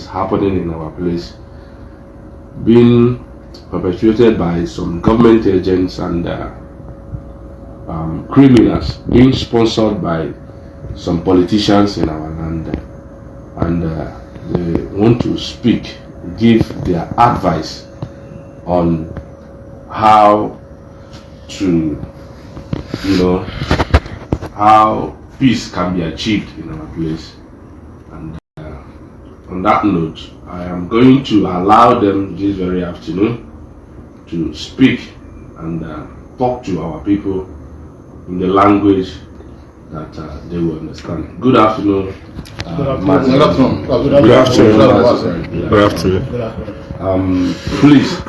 is happening in our place, being perpetuated by some government agents and criminals, being sponsored by some politicians in our land, and they want to speak, give their advice on how to, how peace can be achieved in our place. And on that note, I am going to allow them this very afternoon to speak and talk to our people in the language that they will understand. Good afternoon. Mazi. Good afternoon. Please,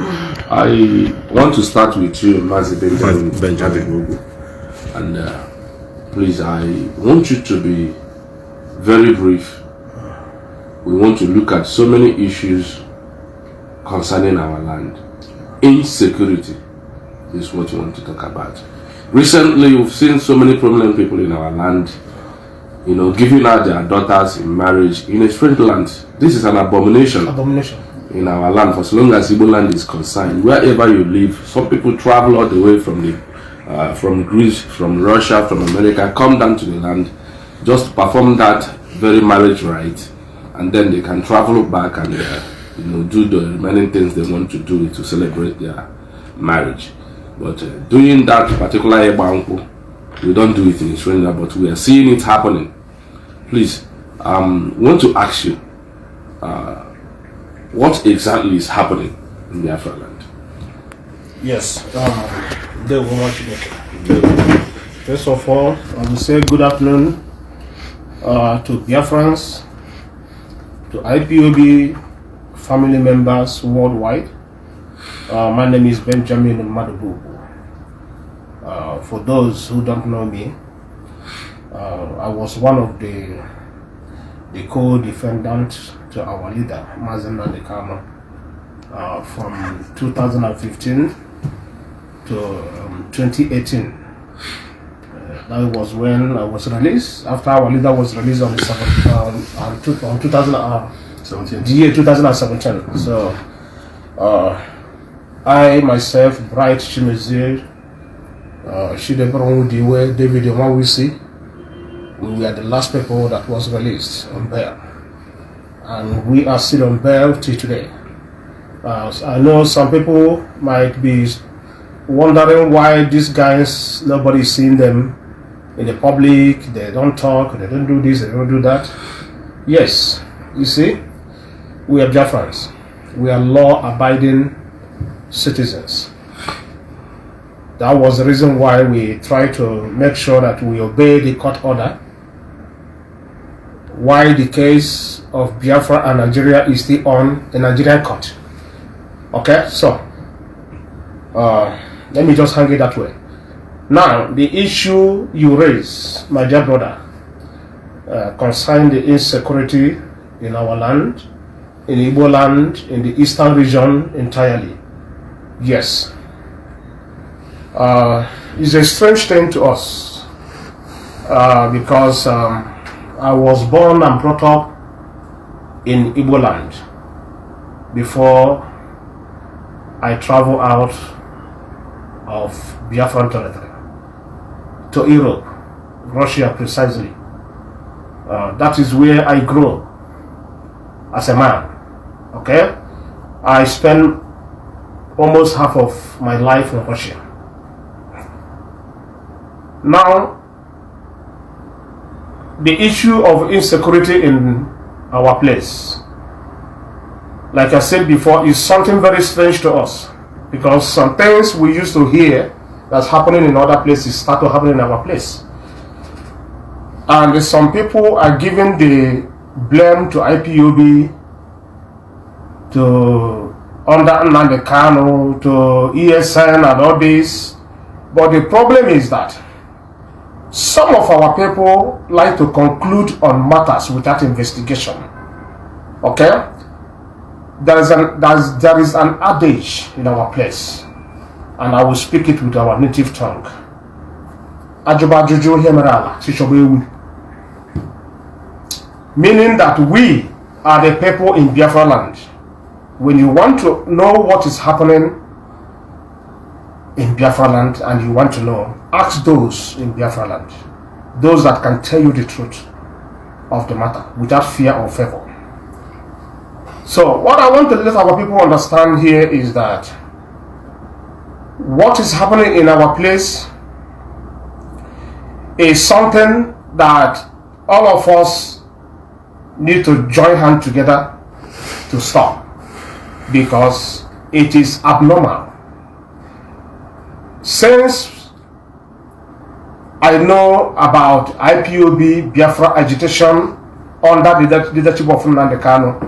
I want to start with you, Mazi Benjamin. And please, I want you to be very brief. We want to look at so many issues concerning our land. Insecurity is what we want to talk about. Recently, we've seen so many prominent people in our land, giving out their daughters in marriage in a strange land. This is an abomination in our land, for as long as Igbo land is concerned. Wherever you live, some people travel all the way from Greece, from Russia, from America, come down to the land just to perform that very marriage rite, and then they can travel back and do the remaining things they want to do to celebrate their marriage. But doing that particular Ebanku, we don't do it in Australia, but we are seeing it happening. Please, want to ask you, what exactly is happening in Biafra land? Yes, first of all, I will say good afternoon to Biafrans, to IPOB family members worldwide. My name is Benjamin Madubu. For those who don't know me, I was one of the co-defendants to our leader, Mazi Nnamdi from 2015 to 2018. That was when I was released. After our leader was released on the year 2017. So I myself, Bright Chimezie, Shidebron Diwe, David Omawisi, we were the last people that was released on bail, and we are still on bail till today. I know some people might be wondering why these guys, nobody is seeing them in the public, they don't talk, they don't do this, they don't do that. Yes, you see, we are Biafrans. We are law-abiding citizens. That was the reason why we try to make sure that we obey the court order. Why the case of Biafra and Nigeria is still on the Nigerian court. Okay, so let me just hang it that way. Now, the issue you raise, my dear brother, concerning the insecurity in our land, in Igbo land, in the eastern region entirely. Yes. It's a strange thing to us because I was born and brought up in Igbo land before I travel out of Biafran territory to Europe, Russia precisely. That is where I grew as a man. Okay, I spent almost half of my life in Russia. Now, the issue of insecurity in our place, like I said before, is something very strange to us, because some things we used to hear that's happening in other places start to happen in our place. And some people are giving the blame to IPOB, to under Nnamdi Kanu, to ESN and all this. But the problem is that some of our people like to conclude on matters without investigation. Okay? There is an adage in our place, and I will speak it with our native tongue. Meaning that we are the people in Biafra land. When you want to know what is happening in Biafra land and you want to know, ask those in Biafra land, those that can tell you the truth of the matter without fear or favor. So what I want to let our people understand here is that what is happening in our place is something that all of us need to join hands together to stop, because it is abnormal. Since I know about IPOB Biafra agitation under the leadership of Nnamdi Kanu,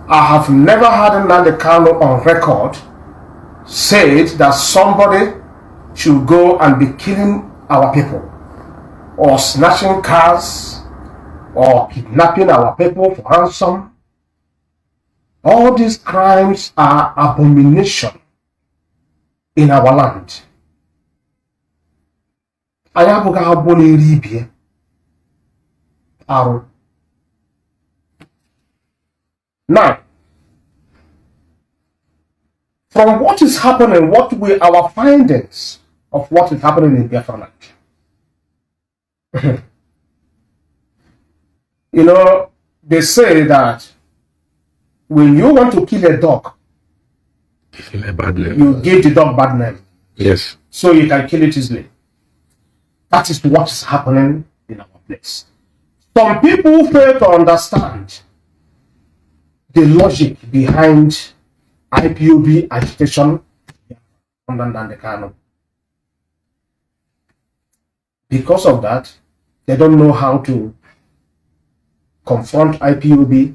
I have never had Nnamdi Kanu on record said that somebody should go and be killing our people, or snatching cars, or kidnapping our people for ransom. All these crimes are abomination in our land. Now, from what is happening, what were our findings of what is happening in Biafra land? You know, they say that when you want to kill a dog, give him a bad name. You give the dog bad name. Yes. So you can kill it easily. That is what is happening in our place. Some people fail to understand the logic behind IPOB agitation under Nnamdi Kanu. Because of that, they don't know how to confront IPOB.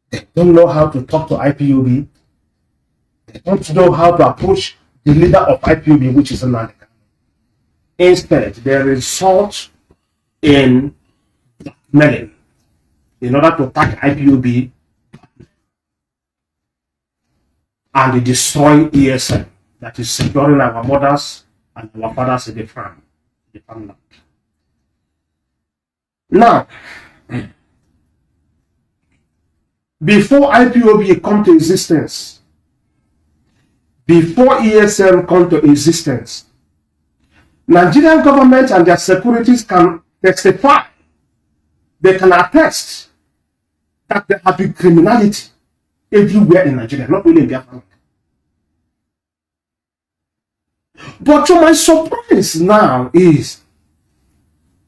They don't know how to talk to IPOB. They don't know how to approach the leader of IPOB, which is Nnamdi Kanu. Instead, they resort in blackmailing in order to attack IPOB and destroy ESM, that is securing our mothers and our fathers in the farmland. Now, before IPOB come to existence, before ESM come to existence, Nigerian government and their securities can testify, they can attest that there have been criminality everywhere in Nigeria, not only in Biafra. But to my surprise now is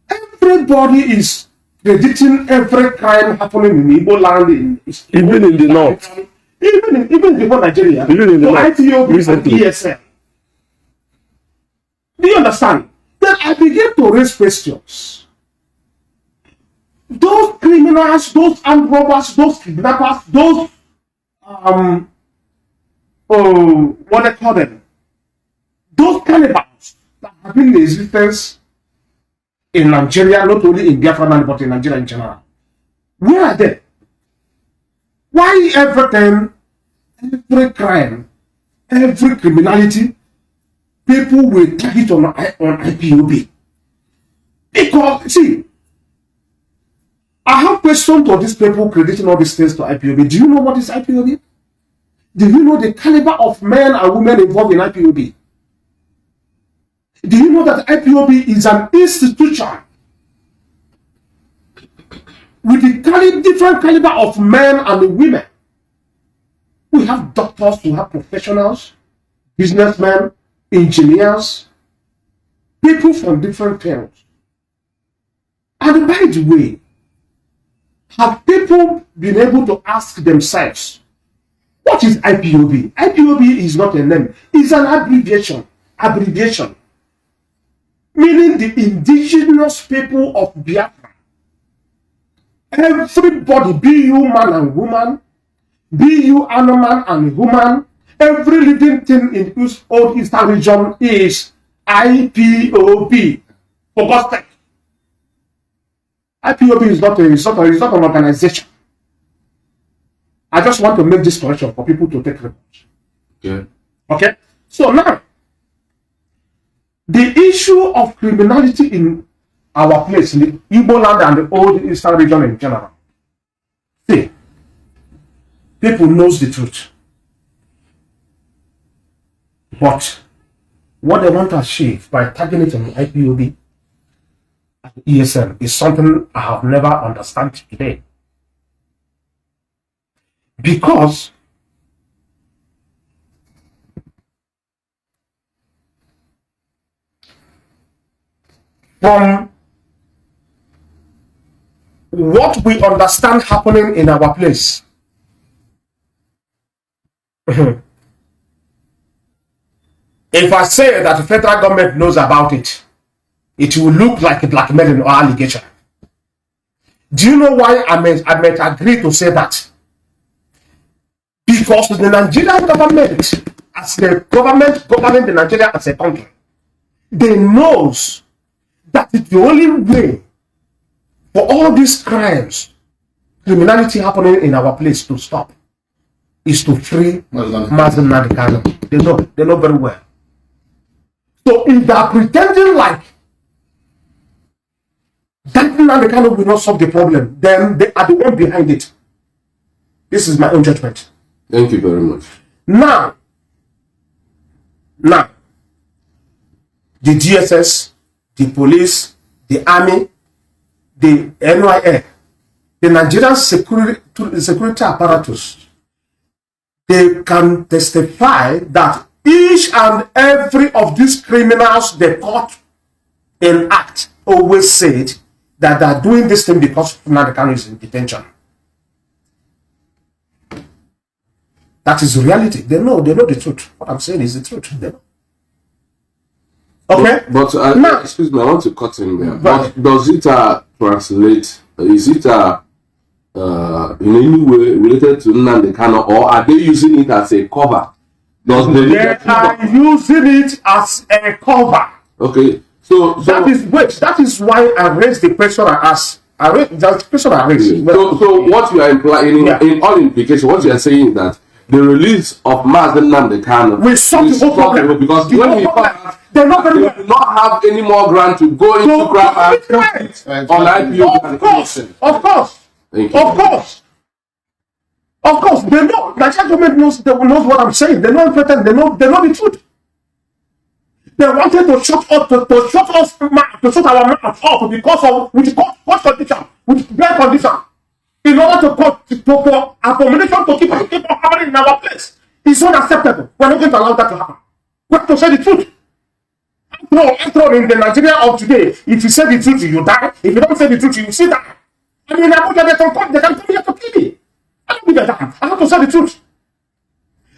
everybody is predicting every crime happening in Igbo land, even in the north, even before Nigeria, even in the north, IPOB recently. and ESM. Do you understand? Then I began to raise questions. Those criminals, those armed robbers, those kidnappers, those what they call them, those cannibals that have been in existence in Nigeria, not only in Biafra land, but in Nigeria in general. Where are they? Why everything, every crime, every criminality, people will target on IPOB? Because, see, I have questions to these people crediting all these things to IPOB. Do you know what is IPOB? Do you know the caliber of men and women involved in IPOB? Do you know that IPOB is an institution with the different caliber of men and women? We have doctors, we have professionals, businessmen, engineers, people from different fields. And by the way, have people been able to ask themselves, what is IPOB? IPOB is not a name, it's an abbreviation. Meaning the indigenous people of Biafra. Everybody, be you man and woman, be you animal and human, every living thing in this old Eastern region is IPOB. For God's sake. IPOB is not an organization. I just want to make this correction for people to take records. Yeah. Okay? So now, the issue of criminality in our place, in the Igbo land and the old Eastern region in general, See, people knows the truth. But what they want to achieve by tagging it on IPOB and ESM is something I have never understood today. Because from what we understand happening in our place, if I say that the federal government knows about it, it will look like a blackmailing or allegation. Do you know why I might agree to say that? Because the Nigerian government, as the government governing the Nigeria as a country, they knows that the only way for all these crimes, criminality happening in our place to stop is to free Mazi Nnamdi Kanu. They know very well. So if they are pretending like that Nnamdi Kanu will not solve the problem, then they are the one behind it. This is my own judgment. Thank you very much. Now, the DSS, the police, the army, the NYA, the Nigerian security apparatus, they can testify that each and every of these criminals they caught in act always said that they are doing this thing because Nnamdi Kanu is in detention. That is reality. They know the truth. What I'm saying is the truth. They know. Okay? But now, excuse me, I want to cut in there. But does it translate? Is it in any way related to Nnamdi Kanu, or are they using it as a cover? They are using it as a cover. Okay. So that is why I raised the question I asked. The question I raised. So what you are implying in all implication, what you are saying is that the release of Mazi Nnamdi Kanu will solve the whole problem. Because when we they do not have any more grant to go into crime and put it on IPO. Of course, they know. Nigerian government knows what I'm saying. They know pretend. They know the truth. They wanted to shut us, to shut our mouth up because of what condition, with bad condition, in order for abomination to keep on happening in our place. It's unacceptable. We're not going to allow that to happen. We have to say the truth. After all, in the Nigeria of today, if you say the truth, you die. If you don't say the truth, you see that. I mean, Abuja, they can come here to kill me. I don't give a damn. I have to say the truth.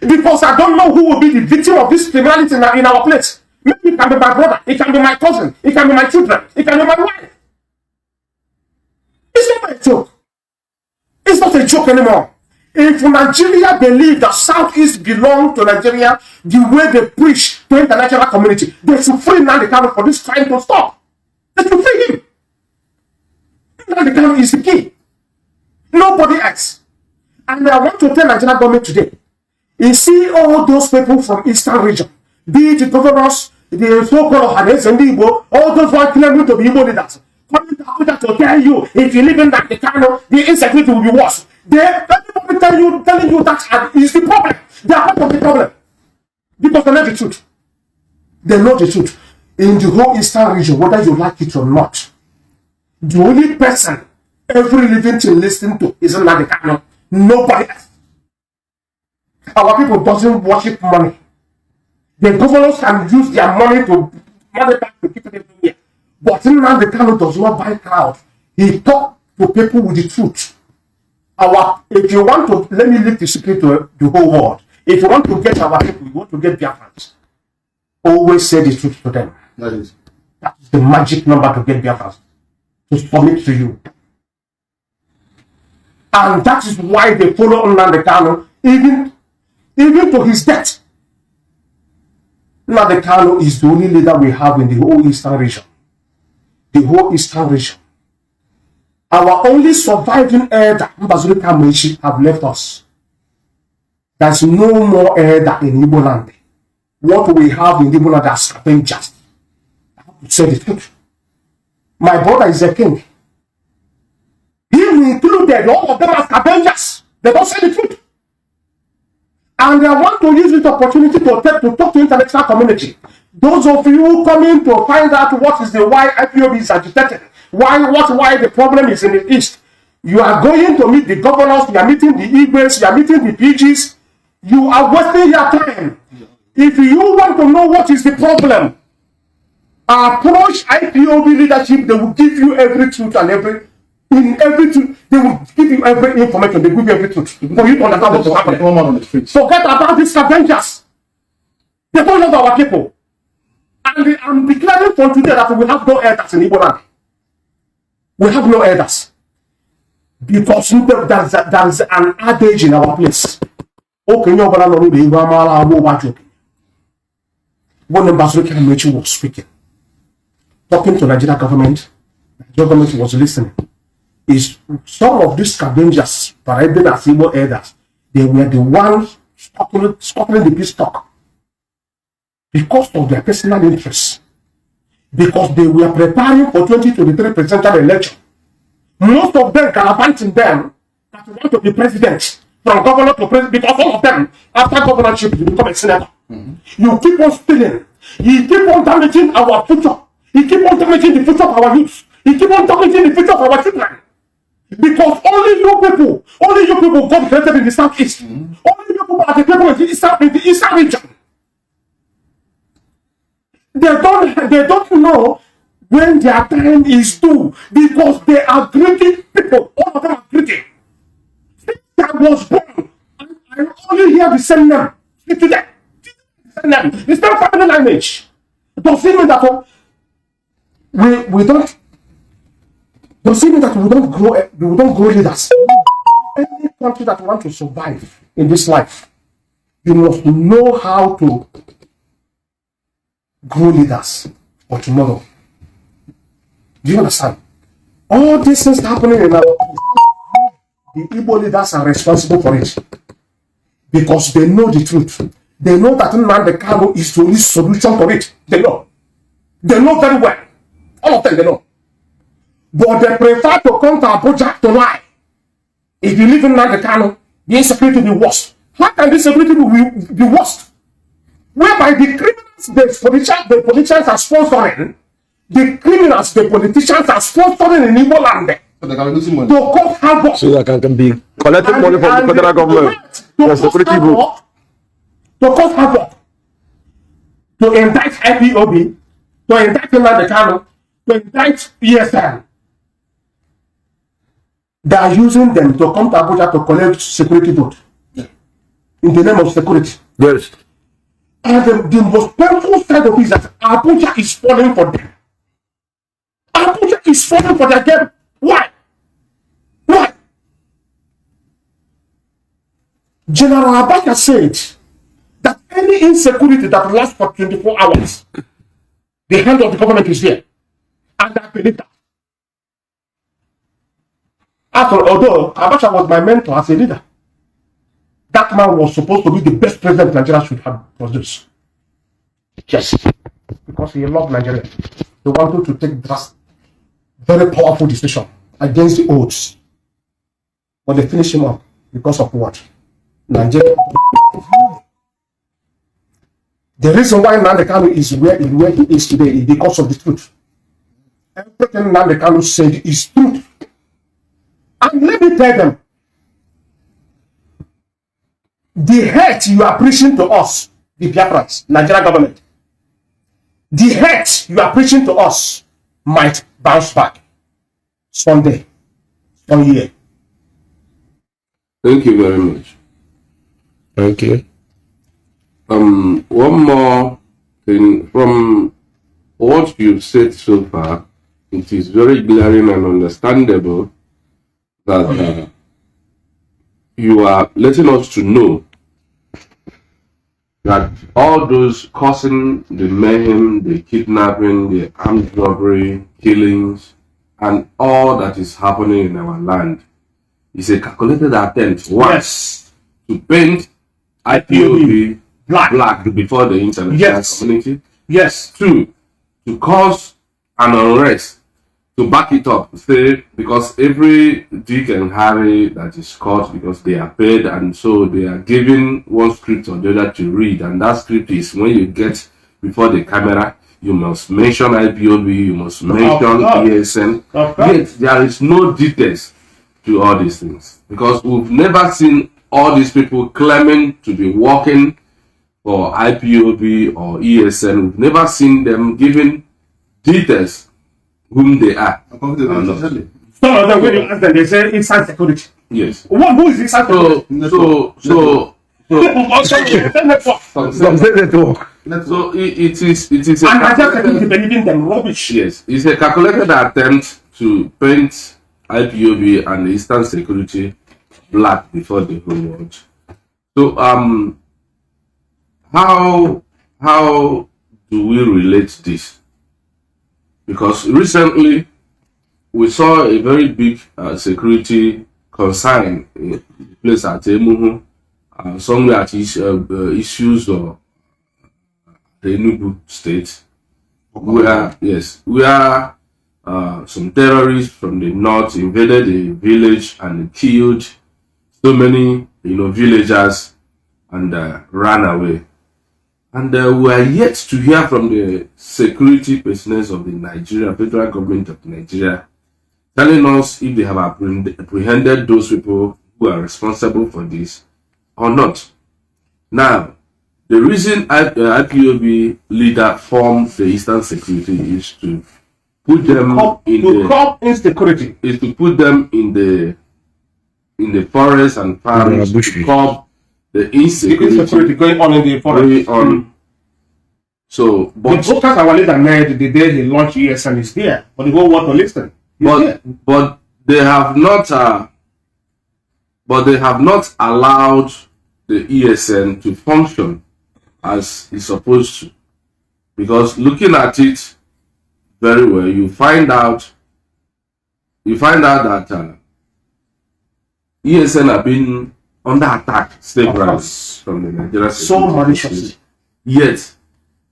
Because I don't know who will be the victim of this criminality in our place. Maybe it can be my brother, it can be my cousin, it can be my children, it can be my wife. It's not a joke. It's not a joke anymore. If Nigeria believe that Southeast belong to Nigeria the way they preach to the international community, they should free Nnamdi Kanu for this crime to stop. They should free him. Nnamdi Kanu is the key. Nobody else. And I want to tell Nigerian government today, you see all those people from Eastern region, be it the governors, the so-called Hades and Igbo, all those who are claiming to be Igbo leaders, coming to Abuja to tell you, if you live in Nnamdi Kanu, the insecurity will be worse. Everybody telling you that is the problem. They are part of the problem. Because they know the truth. They know the truth. In the whole Eastern region, whether you like it or not, the only person every living thing listening to is Nnamdi Kanu. Nobody else. Our people doesn't worship money. The governors can use their money to keep it everywhere. But Nnamdi Kanu does not buy crowd. He talks to people with the truth. If you want to, let me leak the secret to the whole world. If you want to get our people, you want to get Biafrans, always say the truth to them. That is the magic number to get Biafrans, to submit to you. And that is why they follow Nnamdi Kanu, even to his death. Nnamdi Kanu is the only leader we have in the whole Eastern region. The whole Eastern region. Our only surviving elder, Mbazuli Kamechi, have left us. There's no more elder in Igbo land. What we have in Igbo land are strangers. I have to say the truth. My brother is a king. He included, all of them as scavengers. They don't say the truth. And they want to use this opportunity to talk to the international community. Those of you coming to find out what is the why IPOB is agitated, why the problem is in the East. You are going to meet the governors, you are meeting the Igwes, you are meeting the PGs. You are wasting your time. If you want to know what is the problem, approach IPOB leadership. They will give you every truth and every truth. They will give you every information. They will give you every truth for you to understand what is happening. Forget about these scavengers. They don't love our people. And I'm declaring from today that we have no elders in Igbo land. We have no elders. Because there is an adage in our place. Okay, no one knows the Igbo when Ambassador Kanu was speaking, talking to Nigeria government, the government was listening. Is some of these scavengers parading as Igbo elders, they were the ones scuttling the peace talk because of their personal interests, because they were preparing for 2023 presidential election. Most of them gallivanting them that want to be president, from governor to president, because all of them, after governorship, you become a senator. You keep on stealing. You keep on damaging our future. You keep on damaging the future of our youth. You keep on damaging the future of our children. Because only you people got created in the southeast. Only you people are the people in the eastern region. They don't know when their time is due because they are greedy people. All of them are greedy. That was born. I only hear the same name. Today. It's not family language. Does it mean that we don't? Does it mean that we don't grow leaders? Any country that wants to survive in this life, you must know how to grow leaders for tomorrow. Do you understand? All these things happening in our country, the Igbo leaders are responsible for it because they know the truth. They know that Nnamdi is the only solution to it. They know. They know very well. All of them, they know. But they prefer to come to Abuja to lie. If you live in Nnamdi, the insecurity will be worse. How can this security be worse? Whereby the criminals, the politicians are sponsoring, the criminals, the politicians are sponsoring in Igbo land. So they can be losing money. To cause havoc. So they can be collecting money from the federal government. The security group. To cause havoc, to indict IPOB, to indict Nnamdi, to indict ESN. They are using them to come to Abuja to collect security vote. Yeah. In the name of security. Yes. And the most painful side of it is that Abuja is falling for them. Abuja is falling for their game. Why? Why? General Abacha said that any insecurity that lasts for 24 hours, the hand of the government is there. And I believe that. Although Abacha was my mentor as a leader, that man was supposed to be the best president Nigeria should have produced. Yes. Because he loved Nigeria. He wanted to take that very powerful decision against the odds. But they finished him up because of what? Nigeria. The reason why Nnamdi is where he is today is because of the truth. Everything Nnamdi said is truth. And let me tell them, the hate you are preaching to us, the Biafrans, Nigerian government, the hate you are preaching to us might bounce back someday, some year. Thank you very much. Thank you. One more thing from what you've said so far, it is very glaring and understandable that you are letting us to know that all those causing the mayhem, the kidnapping, the armed robbery, killings, and all that is happening in our land is a calculated attempt, once, to paint IPOB black before the international community. Yes. Two, to cause an unrest to back it up, say, because every Dick and Harry that is caught, because they are paid, and so they are given one script or the other to read, and that script is when you get before the camera, you must mention IPOB, you must mention ESN. Yet there is no details to all these things, because we've never seen all these people claiming to be working for IPOB or ESN. We've never seen them giving details whom they are. Some of them, when you ask them, they say inside security. Yes. Who is inside security? So it is a and I just believing them rubbish. Yes, it's a calculated attempt to paint IPOB and Eastern Security black before the whole world. So how do we relate this? Because recently we saw a very big security concern in the place at Emuhu, somewhere at issues or the Enugu state, where some terrorists from the north invaded a village and killed so many villagers and ran away. And we are yet to hear from the security personnel of the federal government of Nigeria, telling us if they have apprehended those people who are responsible for this or not. Now, the reason IPOB leader formed the Eastern Security is to put them insecurity. Is to put them in the forest and farms to curb the insecurity going on in the forest. So, but the broadcast our leader made the day he launched ESN is there, but they won't want to listen. But they have not allowed the ESN to function as it's supposed to, because looking at it very well, you find out that ESN have been under attack several from the Nigerian so maliciously. Yet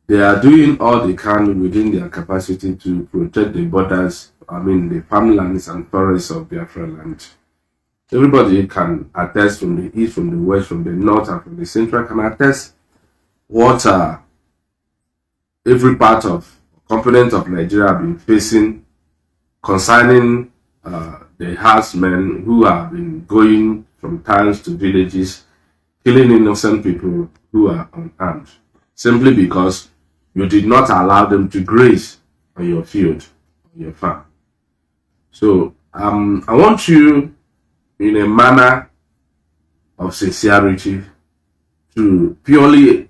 they are doing all they can within their capacity to protect the borders, the farmlands and forests of Biafra land. Everybody can attest, from the east, from the west, from the north, and from the central, can attest what every part of component of Nigeria have been facing concerning the herdsmen who have been going from towns to villages, killing innocent people who are unarmed, simply because you did not allow them to graze on your field, on your farm. So I want you, in a manner of sincerity, to purely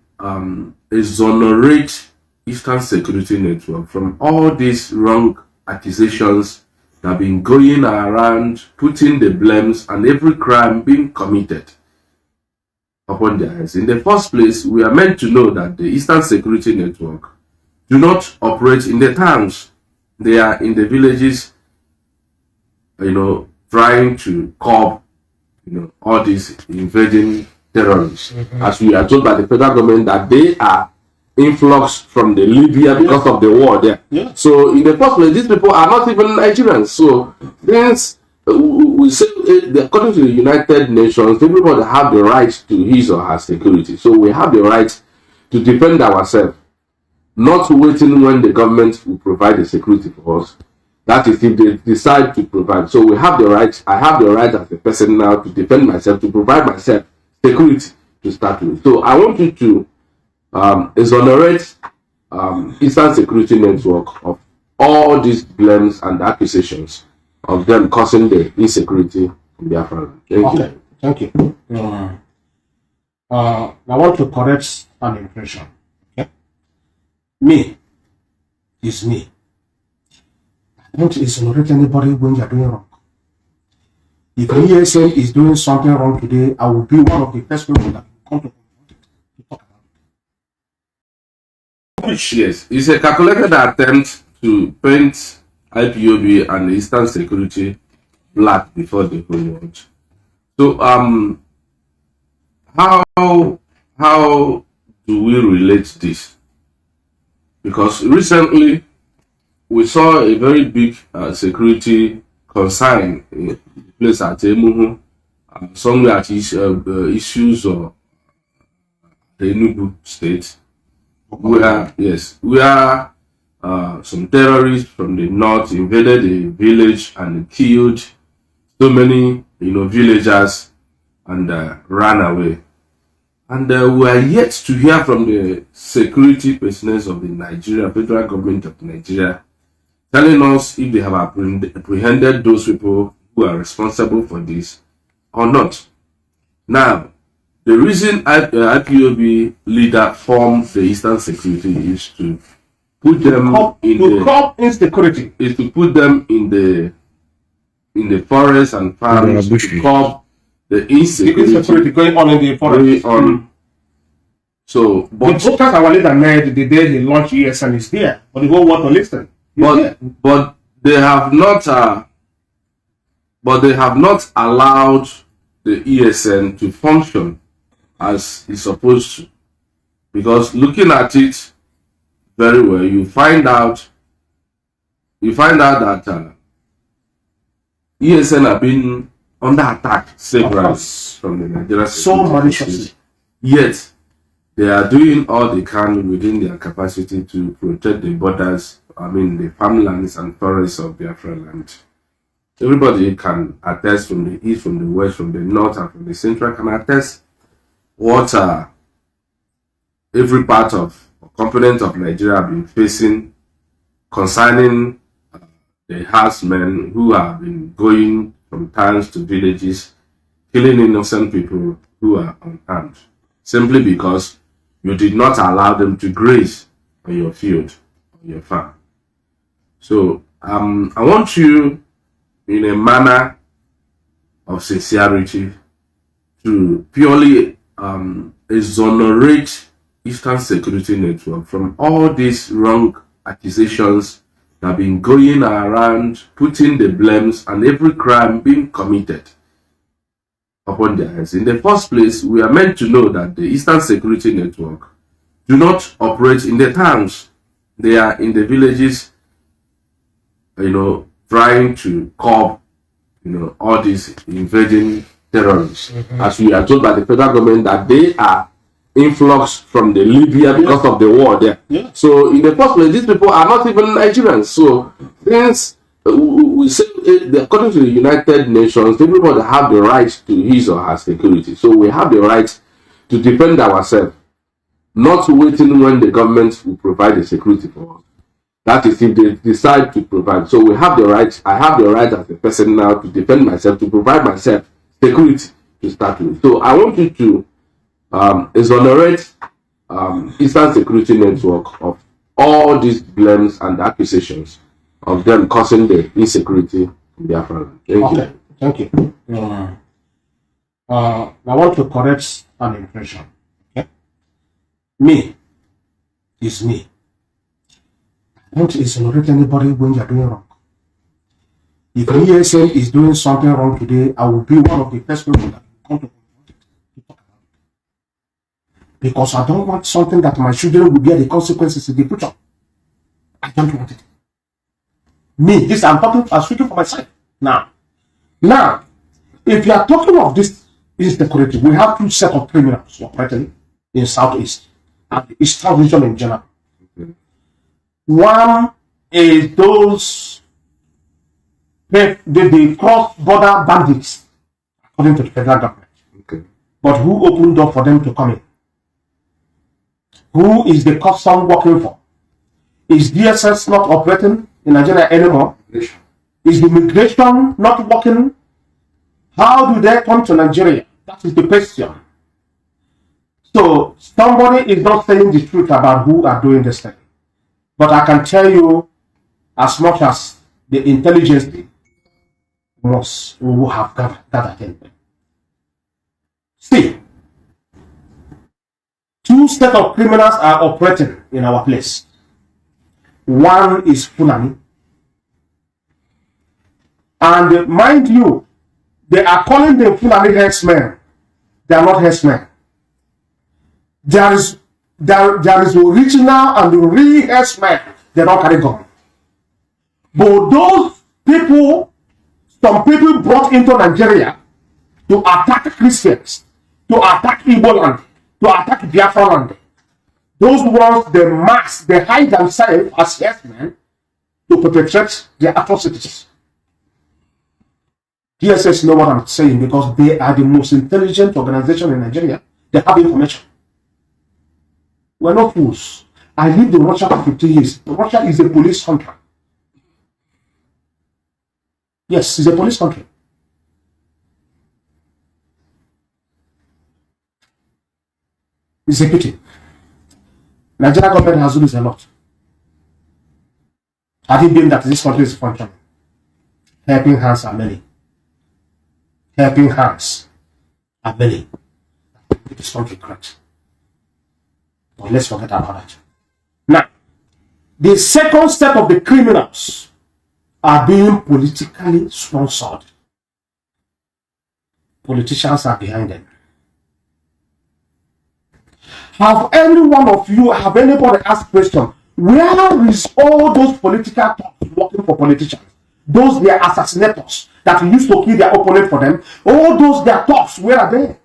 exonerate Eastern Security Network from all these wrong accusations that have been going around, putting the blames and every crime being committed upon their heads. In the first place, we are meant to know that the Eastern Security Network do not operate in the towns. They are in the villages, trying to curb, all these invading terrorists. As we are told by the federal government that they are influx from the Libya because of the war there. Yeah. So in the first place, these people are not even Nigerians. So since we say, according to the United Nations, everybody have the right to his or her security. So we have the right to defend ourselves, not waiting when the government will provide the security for us. That is if they decide to provide. So we have the right, I have the right as a person now to defend myself, to provide myself security to start with. So I want you to exonerate Eastern Security Network of all these blames and accusations of them causing the insecurity in Biafra. Thank you. I want to correct an impression. Okay? Me is me. I don't exonerate anybody when you're doing wrong. If ESN is doing something wrong today, I will be one of the first people that will come to talk about it. Yes, it's a calculated attempt to paint IPOB and the Eastern Security black before the whole world. So how do we relate this? Because recently we saw a very big security concern in the place at Emuhu, somewhere at issues or the Enugu state, where some terrorists from the north invaded a village and killed so many, villagers and ran away. And we are yet to hear from the security personnel of the federal government of Nigeria, telling us if they have apprehended those people who are responsible for this or not. Now, the reason IPOB leader formed the Eastern Security is to put them insecurity. Is to put them in the forest and farms to curb the insecurity going on in the forest. So, but the focus our leader made the day he launched ESN is there, but the whole world to listen. But they have not. Allowed the ESN to function as it's supposed to, because looking at it very well, you find out that ESN have been under attack several from the Nigerian so maliciously. Yet they are doing all they can within their capacity to protect the borders, the farmlands and forests of Biafra land. Everybody can attest, from the east, from the west, from the north, and from the central, can attest what every part of or component of Nigeria have been facing concerning the herdsmen who have been going from towns to villages, killing innocent people who are unarmed, simply because you did not allow them to graze on your field, on your farm. So I want you, in a manner of sincerity, to purely exonerate Eastern Security Network from all these wrong accusations that have been going around, putting the blames and every crime being committed upon their heads. In the first place, we are meant to know that the Eastern Security Network do not operate in the towns. They are in the villages, trying to curb, all these invading terrorists. As we are told by the federal government that they are influx from the Libya because of the war there. Yeah. So in the first place, these people are not even Nigerians. So since we say, according to the United Nations, everybody have the right to his or her security. So we have the right to defend ourselves, not waiting when the government will provide the security for us. That is if they decide to provide. So we have the right, I have the right as a person now to defend myself, to provide myself security to start with. So I want you to exonerate Eastern Security Network of all these blames and accusations of them causing the insecurity in Biafra. Thank you. I want to correct an impression. Okay? Me is me. I don't exonerate anybody when you're doing wrong. If ESN is doing something wrong today, I will be one of the first people that will come to talk about it. Because I don't want something that my children will bear the consequences in the future. I don't want it. Me, this I'm speaking for myself. Now, if you are talking of this insecurity, we have two sets of criminals operating in Southeast and the Eastern region in general. One is those the cross-border bandits, according to the federal government. Okay. But who opened door for them to come in? Who is the custom working for? Is DSS not operating in Nigeria anymore? Is the immigration not working? How do they come to Nigeria? That is the question. So somebody is not saying the truth about who are doing this thing. But I can tell you, as much as the intelligence who have gathered in. See, two sets of criminals are operating in our place. One is Fulani. And mind you, they are calling them Fulani herdsmen. They are not herdsmen. There is original and real herdsmen. They don't carry gun. But those people, some people brought into Nigeria to attack Christians, to attack Igbo land, to attack Biafra land. Those ones, they mask, they hide themselves as yes men to perpetrate their atrocities. DSS know what I'm saying because they are the most intelligent organization in Nigeria. They have information. We're not fools. I lived in Russia for 15 years. Russia is a police country. Yes, it's a police country. It's a pity. Nigeria government has lose a lot. Have you been that this country is functioning? Helping hands are many. Helping hands are many. This country correct. But let's forget about that. Now, the second step of the criminals are being politically sponsored. Politicians are behind them. Have any one of you, have anybody asked question, where is all those political talks working for politicians? Those their assassinators that used to kill their opponent for them, all those their talks, where are they?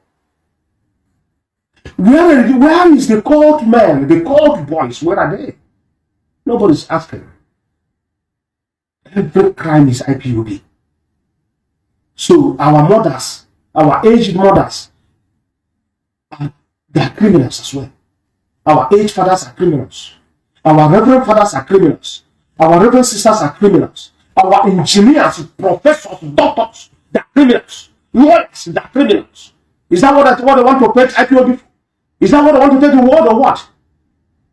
Where is the cult men, the cult boys, where are they? Nobody's asking. Every crime is IPOB. So our mothers, our aged mothers, they are criminals as well. Our aged fathers are criminals. Our reverend fathers are criminals. Our reverend sisters are criminals. Our engineers, professors, doctors, they are criminals. Lawyers, they are criminals. Is that what they want to pay IPOB for? Is that what they want to take the world or what?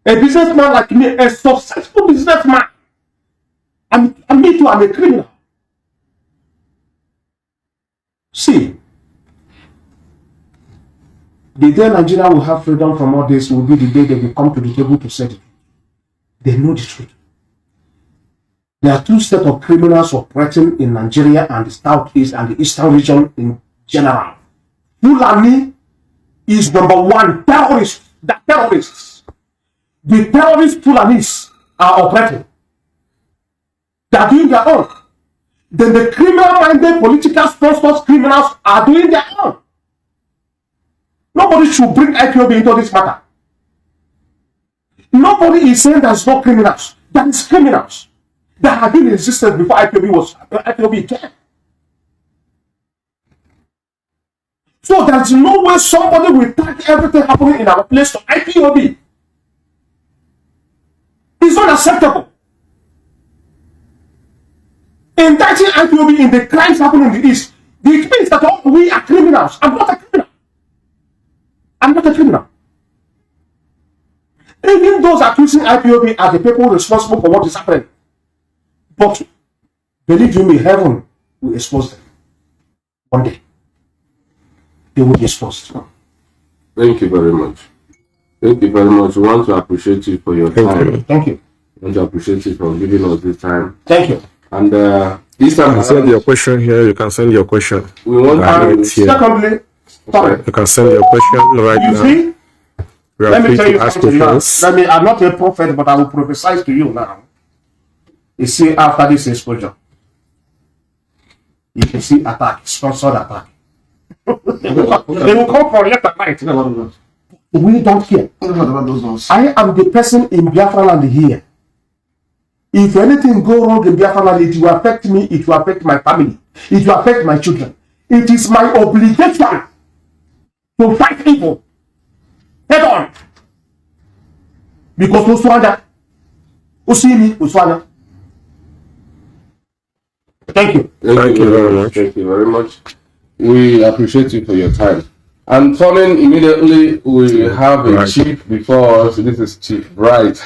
A businessman like me, a successful businessman, and me too, I'm a criminal. See, the day Nigeria will have freedom from all this will be the day they will come to the table to say it. They know the truth. There are two sets of criminals operating in Nigeria and the southeast and the eastern region in general. Fulani is number one terrorist. The terrorists. The terrorist Fulanis are operating. They are doing their own. Then the criminal-minded political sponsors criminals are doing their own. Nobody should bring IPOB into this matter. Nobody is saying there's no criminals. That is criminals that have been in existence before IPOB came. So there's no way somebody will tag everything happening in our place to IPOB. It's not acceptable. Indicting IPOB in the crimes happening in the East, it means that all we are criminals. I'm not a criminal. I'm not a criminal. Even those accusing IPOB are the people responsible for what is happening. But believe you me, heaven will expose them. One day. They will be exposed. Thank you very much. Thank you very much. We want to appreciate you for your time. Thank you. We want to appreciate you for giving us this time. Thank you. And this time, You can send your question here. You can send your question. we want to. Secondly, sorry. You can send your question right You now. see, We are let me free tell to you ask something now. questions. I'm not a prophet, but I will prophesy to you now. You see, after this exposure, you can see attack, sponsored attack. They will come for left and right. We don't care. I am the person in Biafra land here. If anything go wrong in Biafra land, it will affect me, it will affect my family, it will affect my children. It is my obligation to fight evil head on. Because Uswanda, Usimi, Uswanda. Thank you. Thank you very much. Thank you very much. We appreciate you for your time. And coming immediately, we have a chief before us. This is Chief Bright.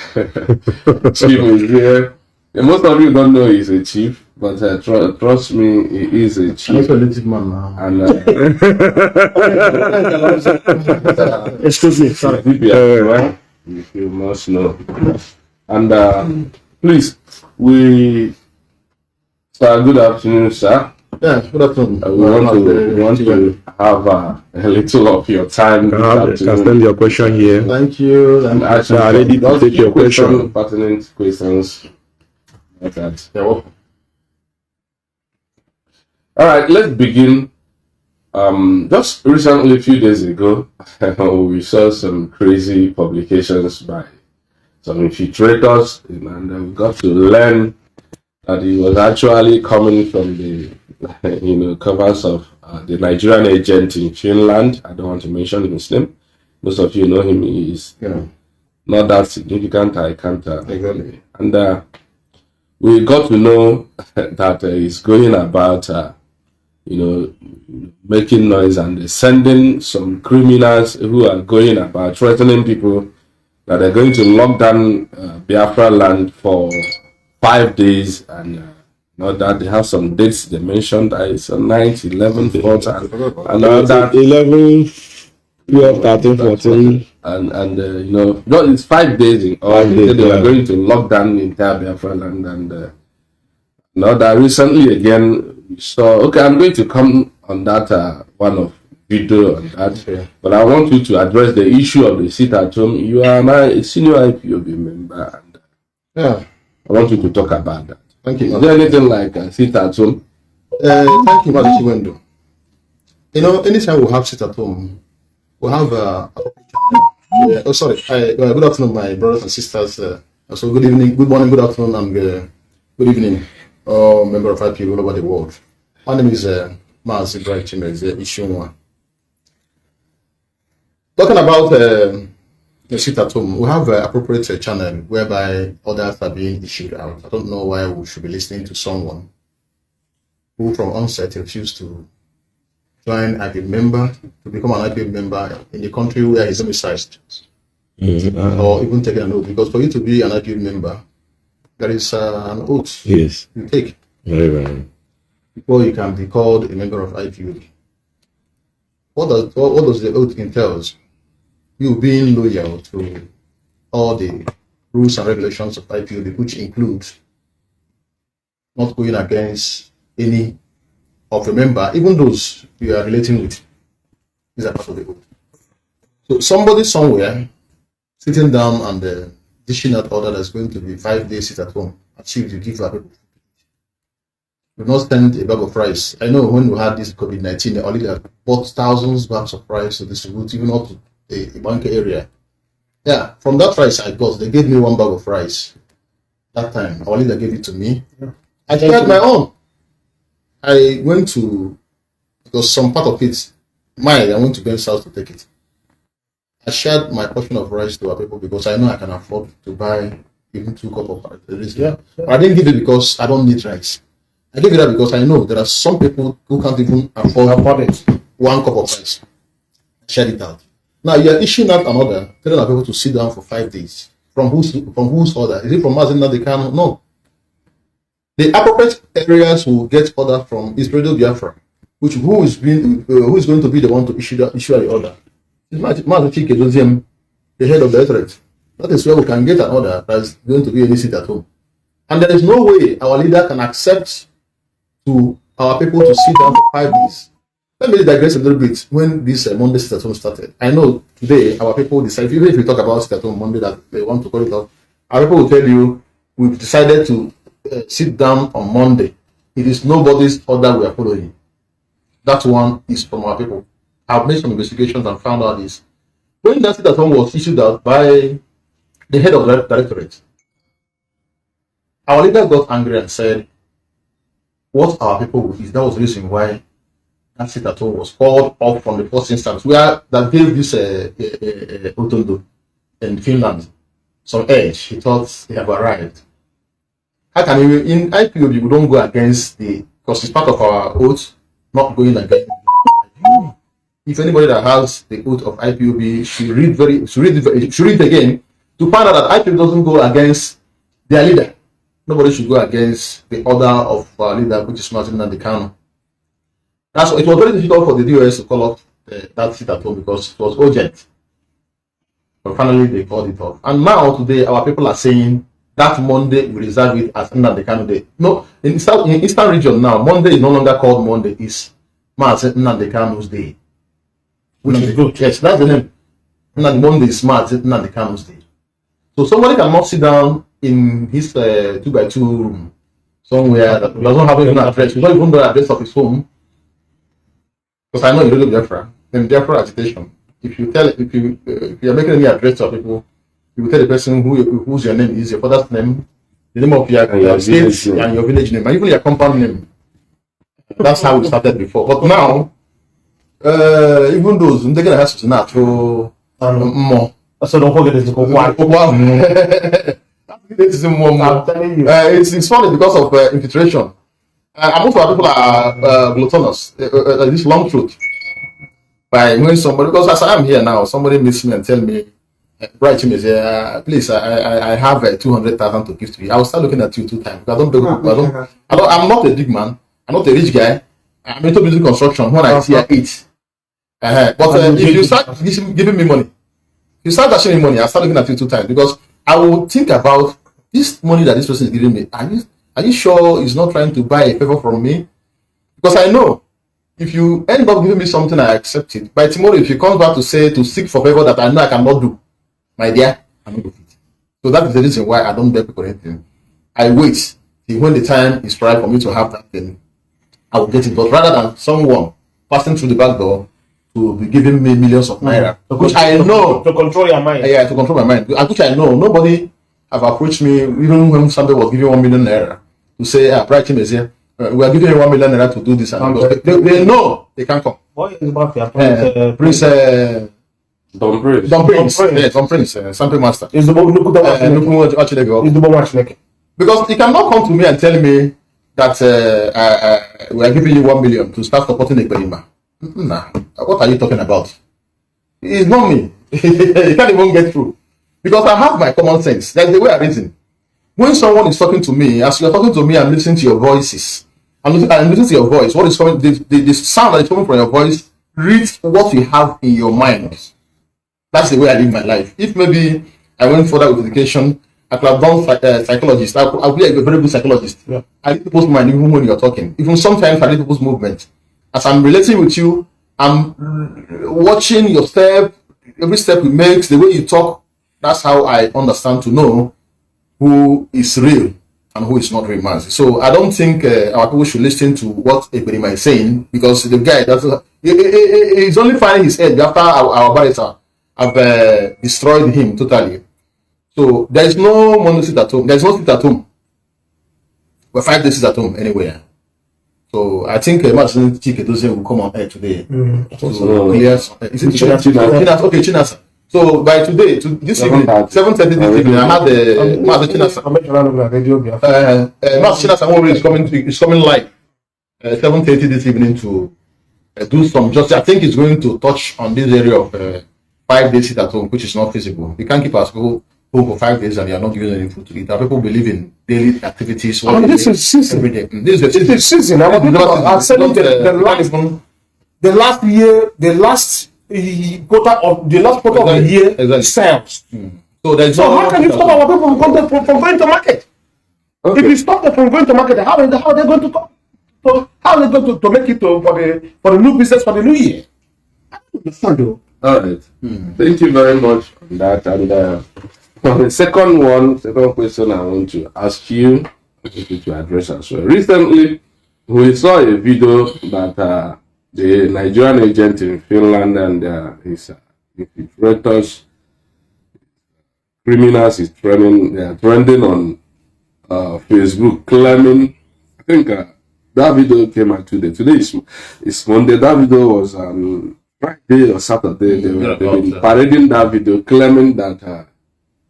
Chief is here. And most of you don't know he's a chief, but trust me, he is a chief. And Excuse me, sorry. right? You must know. And please, sir, good afternoon, sir. Yeah, good afternoon. We want to have a little of your time. You can send your question here. Thank you. And actually, ready to take your question. Pertinent questions like that. You're welcome. All right, let's begin. Just recently, a few days ago, we saw some crazy publications by some infiltrators, and we got to learn that he was actually coming from the, covers of the Nigerian agent in Finland. I don't want to mention his name. Most of you know him. He is not that significant. I can't. Exactly. And we got to know that he's going about, making noise and sending some criminals who are going about threatening people that they're going to lock down Biafra land for 5 days, and that they have some dates they mentioned. It's on 9th, 11th, 4th, and all that. 11, 12, 13, 14. And it's 5 days in all. They are going to lock down the entire Biafra land, and now that recently again we saw. Okay, I'm going to come on that one of video on that, but I want you to address the issue of the sit at home. You are now a senior IPOB member, and I want you to talk about that. Thank you. Is there anything like sit at home? Thank you, Mazi Window. Anytime we have sit at home, we have good afternoon, my brothers and sisters. So good evening, good morning, good afternoon, and good evening, member of IPOB all over the world. My name is Mazi Ishunwa. Talking about the sit at home, we have an appropriate channel whereby orders are being issued out. I don't know why we should be listening to someone who from onset refused to join IPOB member, to become an IPOB member in the country where he's domiciled, or even taking an oath. Because for you to be an IPOB member, there is an oath you take before you can be called a member of IPOB. What does the oath entails? You being loyal to all the rules and regulations of IPOB, which includes not going against any of a member, even those you are relating with. These are part of the oath. So somebody somewhere sitting down and dishing out order that's going to be 5 days sit at home, achieve you give our people. Do not send a bag of rice. I know when we had this COVID-19, they already bought thousands bags of rice to distribute even up to the bank area. Yeah, from that rice I got, they gave me 1 bag of rice. That time, our leader gave it to me. I shared my own. I went to, because some part of it, I went to Ben South to take it. I shared my portion of rice to our people because I know I can afford to buy even 2 cups of rice. But I didn't give it because I don't need rice. I gave it that because I know there are some people who can't even afford it. 1 cup of rice. I shared it out. Now you are issuing out an order, telling our people to sit down for 5 days. From whose order? Is it from Mazi Nnamdi? No. The appropriate areas will get order from is Radio Biafra, who is going to be the one to issue the order. It's Mazi, the head of the electorate. That is where we can get an order that's going to be any sit at home. And there is no way our leader can accept to our people to sit down for 5 days. Let me digress a little bit. When this Monday sit at home started, I know today our people decide, even if we talk about sit at home Monday that they want to call it off, our people will tell you we've decided to sit down on Monday. It is nobody's order we are following. That one is from our people. I've made some investigations and found out this. When that sit at home was issued out by the head of the directorate, our leader got angry and said, what our people will is that was the reason why that sit at home was called off from the first instance, where that gave this Otondo in Finland some edge. He thought they have arrived. How can we, in IPOB, we don't go against because it's part of our oath, not going against. If anybody that has the oath of IPOB should read it again to find out that IPOB doesn't go against their leader. Nobody should go against the order of our leader, which is Mazi Nnamdi Kanu. That's why it was very difficult for the DOS to call up that sit at home because it was urgent. But finally, they called it off. And now, today, our people are saying that Monday we reserve it as Nnamdi Kanu Day. No, in Eastern region now, Monday is no longer called Monday, it's Mazi Nnamdi Kanu's Day. Which is good. Yes, that's the name. Monday is Mazi Nnamdi Kanu's Day. So somebody cannot sit down in his 2x2 room, somewhere that doesn't have even an address. We don't even know the address of his home. Because I know you live in Biafra. In Biafra agitation, if you are making any address of people, you will tell the person whose your name is, your father's name, the name of your state, and your village name, and even your compound name. That's how we started before. But now, even those they're gonna have to natural more. So don't forget it's it's funny because of infiltration. Most of our people are gluttonous. This long truth. By when somebody, because as I am here now, somebody meets me and tell me, right, please, I have 200,000 to give to you. I will start looking at you 2 times. I'm not a big man. I'm not a rich guy. I'm into building construction. When I see, I eat. But if you start giving me money, you start dashing me money, I start looking at you 2 times because I will think about this money that this person is giving me. Are you sure he's not trying to buy a favor from me? Because I know if you end up giving me something, I accept it. By tomorrow, if you come back to seek for favor that I know I cannot do, my dear, I'm not with it. So that is the reason why I don't beg people anything. I wait till when the time is right for me to have that thing, I will get it. But rather than someone passing through the back door to be giving me millions of naira, which I know to control your mind. Yeah, to control my mind. Which I know nobody have approached me, even when somebody was giving 1 million naira to say, bright him is here. We are giving you 1 million naira to do this, and they know they can't come. What is about Prince? Don Prince. Yes, Don Prince, Sample Master. Is the Because he cannot come to me and tell me that we are giving you 1 million to start supporting Ekperima. Nah, what are you talking about? It's not me. You can't even get through. Because I have my common sense. That's the way I reason. When someone is talking to me, as you are talking to me, I'm listening to your voices. I'm listening to your voice. What is coming? The sound that is coming from your voice reads what you have in your mind. That's the way I live my life. If maybe I went further with education, I could have done psychologist. I'll be a very good psychologist. Yeah. I read people's mind even when you're talking. Even sometimes I read people's movement. As I'm relating with you, I'm watching your step, every step you make, the way you talk. That's how I understand to know who is real and who is not real Mazi. So I don't think our people should listen to what Ekperima is saying, because the guy he's only finding his head after our barrister have destroyed him totally. So there is no monosit at home. There is no sit at home. We're 5 days at home anywhere. So I think Mazi Chikedozie will come on air today. Yes, is it Chinasa? Okay, Chinasa. So by today, this evening, 7:30 this evening, I had Mazi Chinasa. Mazi Chinasa is coming live 7:30 this evening to do some justice. I think he's going to touch on this area of 5 days sit at home, which is not feasible. You can't keep us people home for 5 days and you are not giving any food to eat. Our people believe in daily activities. This is season. Every day. This is the season. I'm saying the last year, the last quarter of the year sales. So how can you stop our people from going to market? Okay. If you stop them from going to market, how are they going to talk? So how are they going to make it for the new business for the new year? I don't understand though. All right. Thank you very much on that. And for the second question I want to ask you to address as well. Recently, we saw a video that the Nigerian agent in Finland and his infiltrators, criminals, is trending on Facebook, claiming, I think that video came out today. Today is Monday. That video was Friday or Saturday. They've been parading that video, claiming that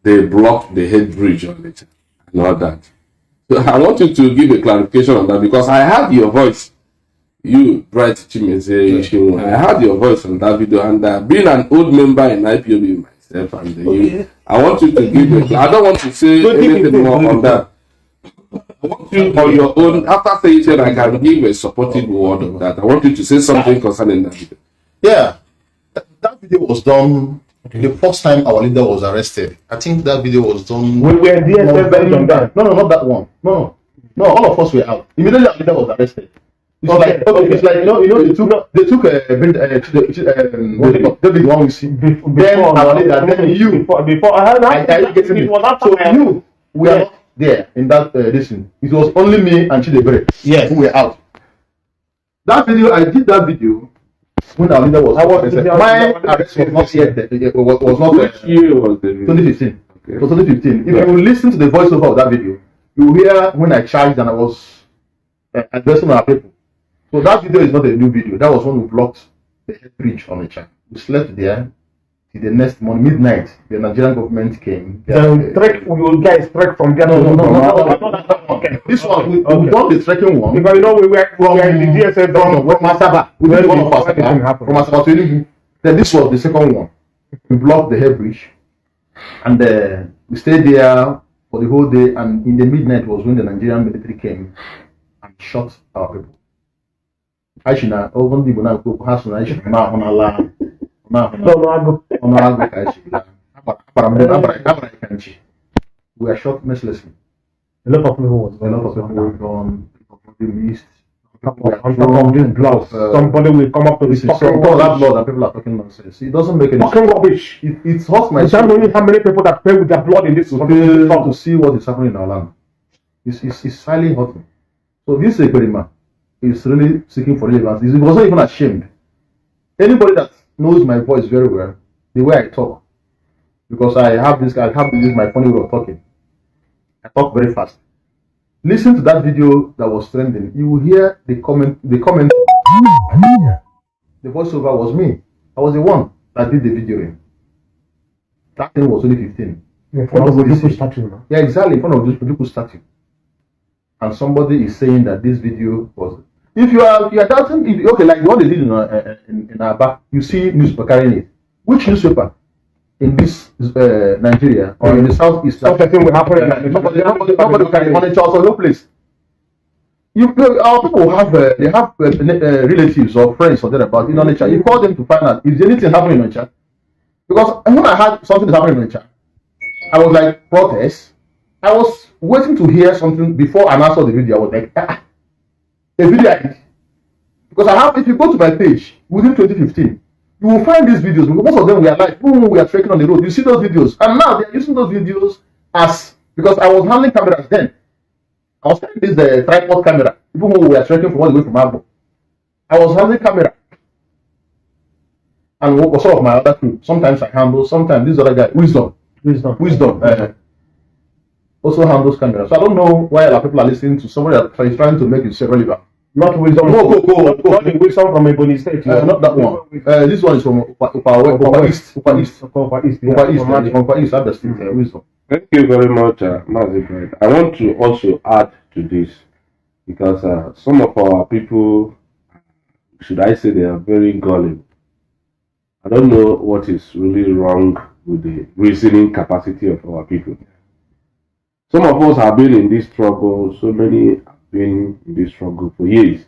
they blocked the head bridge on it and all that. So I want you to give a clarification on that, because I heard your voice. You, Bright Chimeze, I heard your voice on that video, and being an old member in IPOB myself, and I want you to give I don't want to say anything more on that. I want you on your own, after saying it, I can give a supportive word on that. I want you to say something concerning that video. Yeah, that video was done the first time our leader was arrested. I think that video was done. We were there on that. No, not that one. No, all of us were out. Immediately our leader was arrested. It's like they took David one we see. Then our leader, then you. Before I had that. So you, we are not there in that listen. It was only me and Chidebere Yes. who were out. That video, I did that video when our leader was. My arrest was not yet. Was not. Which year was the video? 2015. Okay. It was 2015. If you listen to the voiceover of that video, you will hear when I charged and I was addressing our people. So that video is not a new video. That was when we blocked the head bridge on the channel. We slept there till the next morning, midnight. The Nigerian government came. You guys trek from there. No. Okay. This one, we done the trekking one. Because you know we were in the DSS from Masaba. We did one of Masaba. From Masaba to Enugu. Then this was the second one. We blocked the head bridge. And we stayed there for the whole day. And in the midnight was when the Nigerian military came and shot our people. Ashina, over the Bonaco, Hasuna, Ashina, on Allah. We are shot mercilessly. A lot of people were gone. People missed. Somebody will come up to this. That blood and people are talking nonsense. It doesn't make any sense. Rubbish. It hurts my soul. You know how many people that pay with their blood in this to see what is happening in our land. It's highly hurting. So this Equerima is really seeking for relevance. He wasn't even ashamed. Anybody that knows my voice very well, the way I talk, because I have this my funny way of talking. I talk very fast. Listen to that video that was trending. You will hear the comment. The voiceover was me. I was the one that did the video in. That thing was only 15. In front of the statue, no? Yeah, exactly, in front of the people statue. And somebody is saying that this video was. If you are doubting, okay, like what they did in Aba, you see newspaper carrying it. Which newspaper in this Nigeria or in the southeast? Something will happen. Nobody can monitor also no place. Our people have relatives or friends or thereabout in Onitsha. You call them to find out if anything happening in Onitsha. Because when I heard something is happening in Onitsha, I was like, protest. I was waiting to hear something before I saw the video. I was like, a video I did. Because if you go to my page within 2015, you will find these videos because most of them were like, we are trekking on the road. You see those videos, and now they are using those videos because I was handling cameras then. I was carrying this tripod camera. People who were trekking from all the way from Agbo. I was handling camera, and what was some of my other crew. Sometimes I handle. Sometimes this other guy, wisdom. Also handles cameras. So I don't know why a lot of people are listening to somebody that is trying to make it relevant. Not wisdom. Go. Not the wisdom from Ebony State. Not that one. This one is from Upper East. Wisdom. Thank you very much, Mazi. I want to also add to this because some of our people, should I say, they are very gullible. I don't know what is really wrong with the reasoning capacity of our people. Some of us have been in this struggle, so many have been in this struggle for years.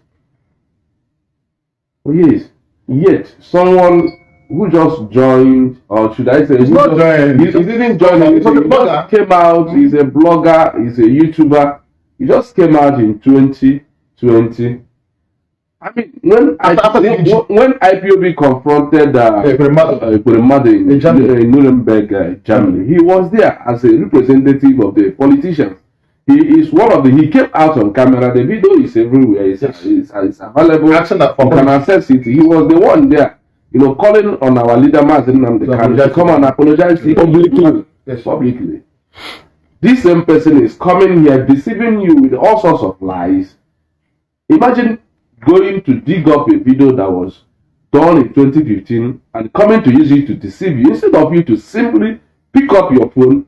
Yet, someone who just joined, or should I say, he didn't join, he came out, he's a blogger, he's a YouTuber, he just came out in 2020. I mean, when IPOB confronted Equerima in Nuremberg, Germany, he was there as a representative of the politicians. He is one of he came out on camera. The video is everywhere. It's available. You can access it. He was the one there, calling on our leader Mazi Nnamdi to come and apologize publicly. This same person is coming here deceiving you with all sorts of lies. Imagine going to dig up a video that was done in 2015 and coming to use it to deceive you instead of you to simply pick up your phone,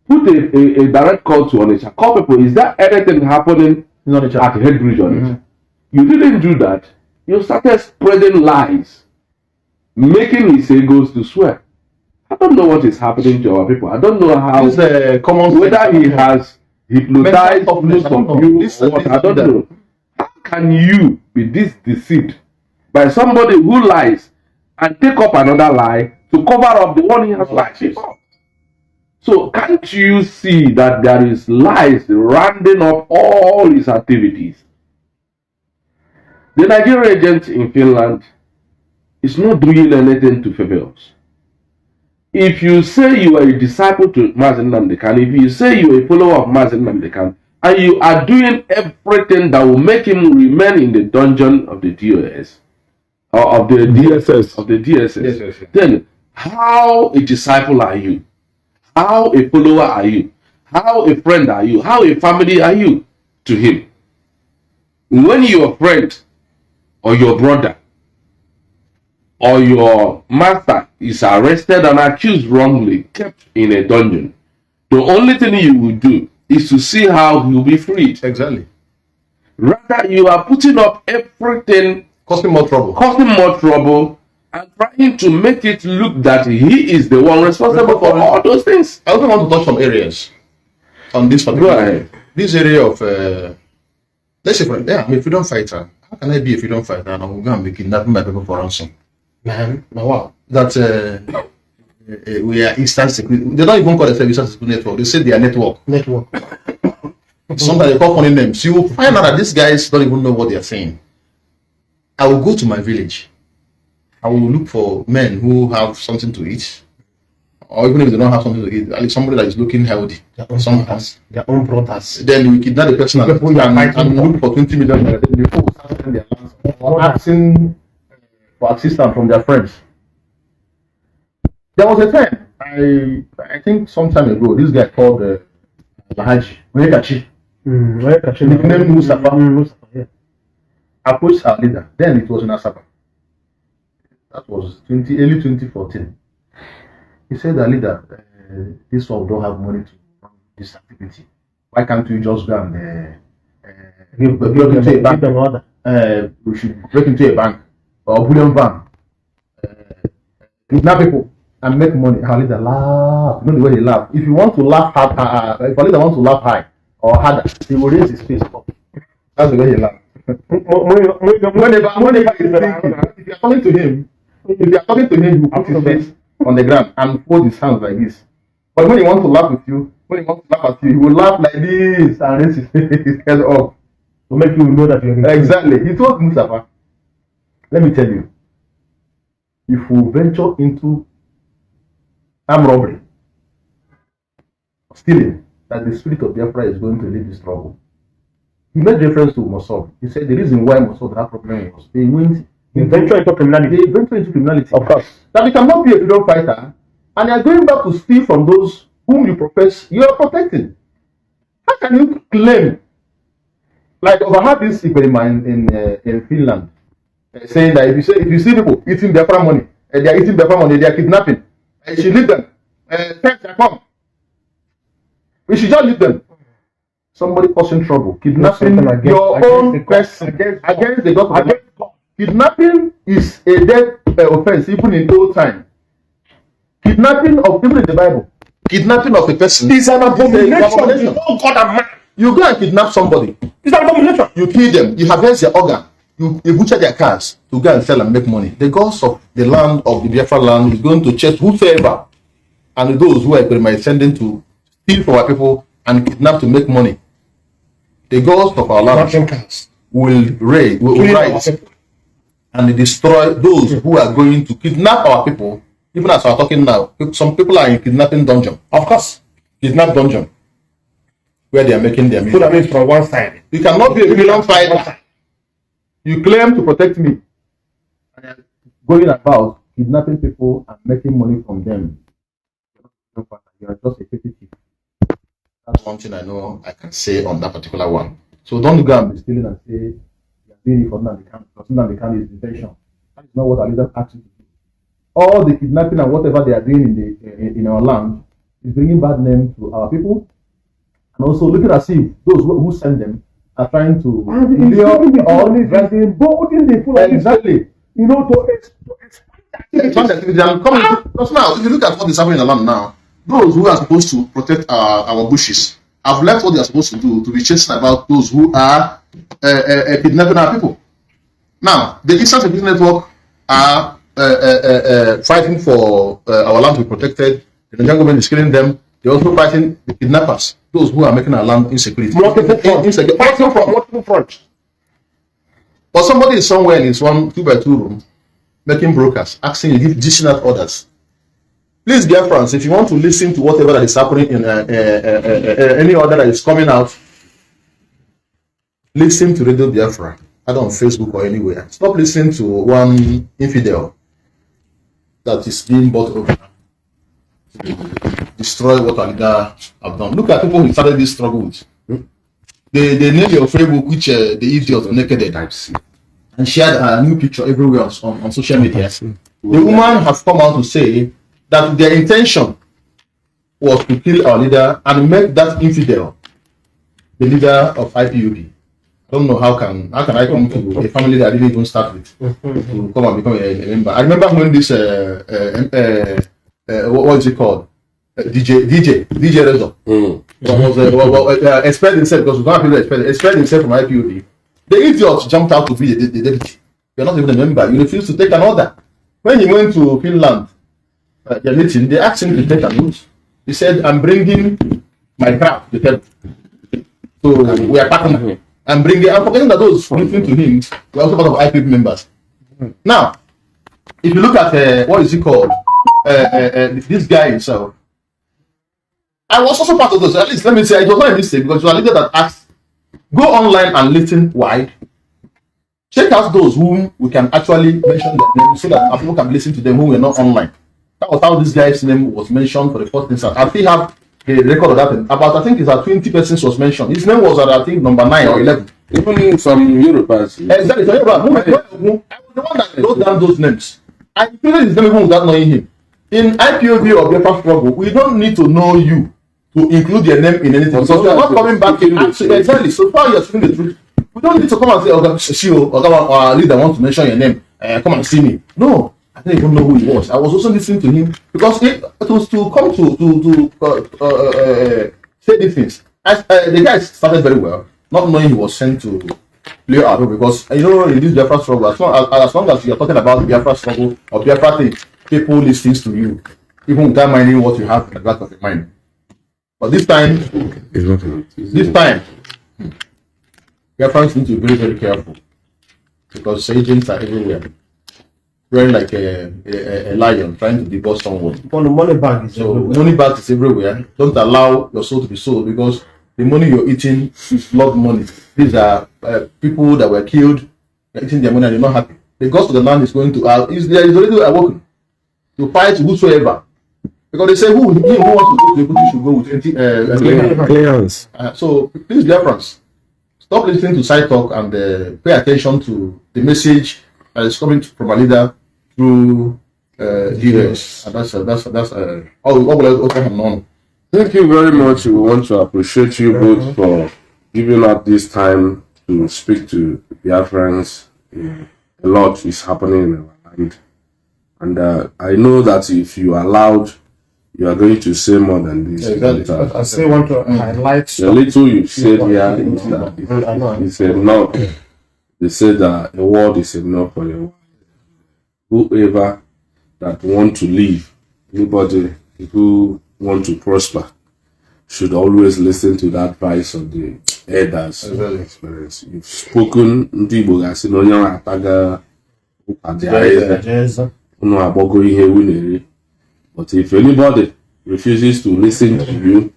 put a direct call to Onitsha, call people, is there anything happening at the head bridge on Onitsha? You didn't do that. You started spreading lies, making his egos to swear. I don't know what is happening to our people. I don't know how, whether he has hypnotized most of you or what, I don't know. How can you be this deceived by somebody who lies and take up another lie to cover up the one he has lied about? So can't you see that there is lies rounding up all his activities? The Nigerian agent in Finland is not doing anything to favor us. if you say you are a disciple to Mazi Nnamdi Kanu, if you say you are a follower of Mazi Nnamdi Kanu, and you are doing everything that will make him remain in the dungeon of the DOS, or of the DSS, then how a disciple are you? How a follower are you? How a friend are you? How a family are you to him? When your friend or your brother or your master is arrested and accused wrongly, kept in a dungeon, the only thing you will do is to see how he will be freed. Exactly. Rather, you are putting up everything, Causing more trouble, and trying to make it look that he is the one responsible for all those things. I also want to touch some areas on this particular. This area of, let's say, I'm a freedom fighter. How can I be a freedom fighter and I'm going to be kidnapping my people for ransom? Man, wow. That we are Eastern Security. They don't even call themselves Eastern Security Network. They say they are network. Sometimes they call funny names. You will find out that these guys don't even know what they are saying. I will go to my village. I will look for men who have something to eat, or even if they don't have something to eat, at least somebody that is looking healthy. Their own brothers. Then we kidnap the person and look for 20 million. Then they start selling their lands or asking for assistance from their friends. There was a time, I think some time ago, this guy called Lahaji, nicknamed Mustafa, approached our leader. Then it was in Asaba. That was early 2014. He said, the leader, this one don't have money to run this activity. Why can't we just go and give into a bank? We should break into a bank or a bullion van, kidnap people and make money. Our leader laugh. You know the way he laugh. If you want to laugh hard, if our leader wants to laugh high or harder, he will raise his face up. That's the way he laugh. Whenever he's thinking, if you are talking to him, he will put his face on the ground and fold his hands like this. But when he wants to laugh with you, when he wants to laugh at you, he will laugh like this and raise his head up to make you know that you're exactly. He told Mustafa, let me tell you, if we venture into armed robbery, stealing, that the spirit of Biafra is going to lead this trouble. He made reference to Mossad. He said the reason why Mossad had problem was they venture into criminality. Of course. That you cannot be a freedom fighter and you are going back to steal from those whom you profess you are protecting. How can you claim? Like overheard this in Finland, saying that if you see people eating Biafra money, they are eating Biafra money, they are kidnapping, you should leave them. Thanks, I come. We should just leave them. Somebody causing trouble, kidnapping your own person against the government. Kidnapping is a death offense even in old time. Kidnapping of even in the Bible. Kidnapping of a person is an abomination. God and man. You go and kidnap somebody. It's an abomination. You kill them. You harvest their organ. You butcher their cars to go and sell and make money. The gods of the land of the Biafra land is going to chase whosoever and those who are sending to steal from our people and kidnap to make money. The gods of our land will rise and destroy those who are going to kidnap our people. Even as we are talking now, some people are in kidnapping dungeon. Of course, kidnap dungeon where they are making their money. Put them from one side. You cannot be a freedom fighter. You claim to protect me, and going about kidnapping people and making money from them. You are just a petty thief. That's one thing I know I can say on that particular one. So don't go and be stealing and say you are doing it for Nnamdi Kanu, because Nnamdi Kanu is detention. That is not what our leaders ask you to do. All the kidnapping and whatever they are doing in our land is bringing bad name to our people, and also looking as if those who send them are trying to embolden the people. Exactly. You know, to expand activity. Because now, if you look at what is happening in the land now, those who are supposed to protect our bushes have left what they are supposed to do to be chasing about those who are kidnapping our people. Now, the Eastern Security Network are fighting for our land to be protected. The Nigerian government is killing them. They're also fighting the kidnappers, those who are making our land insecurity. Multiple fronts. But somebody is somewhere in his 2x2 room making brokers, asking you, give additional orders. Please, dear friends, if you want to listen to whatever that is happening in any order that is coming out, listen to Radio Biafra, either on Facebook or anywhere. Stop listening to one infidel that is being bought over to destroy what Alida have done. Look at people who started this struggle with. They named your Facebook, which the idiot naked and shared a new picture everywhere on social media. The woman has come out to say that their intention was to kill our leader and make that infidel the leader of IPOB. I don't know how can I come to a family that I didn't even start with to come and become a member. I remember when this what is it called? DJ Rezo was expelled himself because one people expelled himself from IPOB. The idiot jumped out to be the deputy. You're not even a member. You refuse to take an order. When he went to Finland, the meeting, they asked him to take an oath. He said, "I'm bringing my crowd to table. So we are partnering. I'm forgetting that those listening to him were also part of IPOB members." Now, if you look at what is he called, this guy himself, I was also part of those. At least let me say, it was not a mistake because it was a leader that asked, go online and listen wide. Check out those whom we can actually mention their names so that people can listen to them who were not online. That was how this guy's name was mentioned for the first instance. I still have a record of that. About I think it's at 20 persons was mentioned. His name was at I think number 9 or 11. Even some Europeans. Exactly. So I was the one that wrote down those names. I included his name even without knowing him. In IPOB or Biafra struggle, we don't need to know you to include your name in anything. So you're not coming back in. Exactly. So far you're speaking the truth. We don't need to come and say, our leader wants to mention your name. Come and see me. No, I didn't even know who he was. I was also listening to him because it was to come to say these things. The guy started very well, not knowing he was sent to play our role because in this Biafra struggle, as long as you're talking about Biafra struggle or Biafra thing, people listen to you, even without minding what you have in the back of your mind. But this time, Biafrans need to be very, very careful because agents are everywhere, running like a lion trying to devour someone. Money bag is everywhere. Money bag is everywhere. Don't allow your soul to be sold because the money you're eating is blood money. These are people that were killed, they're eating their money and they're not happy. The ghost of the land is going to is already awoken to fight whosoever. Because they say who wants to go to the country should go with Clearance. So please, Biafrans, stop listening to side talk and pay attention to the message that is coming from a leader through DS. And that's all I have known. Thank you very much. We want to appreciate you both for giving up this time to speak to Biafrans. A lot is happening in our land. And I know that if you are allowed, you are going to say more than this. Exactly. I still want to highlight the little you said here is that it's enough. They said that a word is enough for you. Whoever that want to live, anybody who want to prosper, should always listen to that advice of the elders of experience. You've spoken, but if anybody refuses to listen to you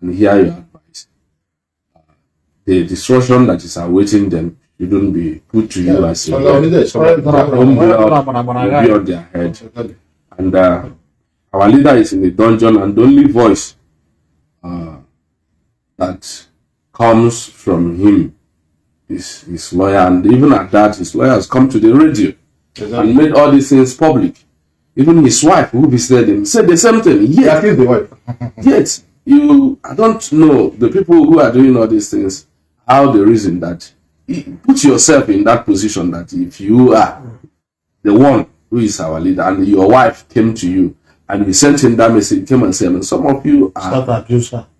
and hear your advice, the destruction that is awaiting them shouldn't be put to you as a on their head. And our leader is in the dungeon, and the only voice that comes from him is his lawyer. And even at that, his lawyer has come to the radio and made all these things public. Even his wife, who visited him, said the same thing. Yet, the wife. Yet, I don't know the people who are doing all these things, how the reason that put yourself in that position that if you are the one who is our leader and your wife came to you and you sent him that message, came and said, some of you are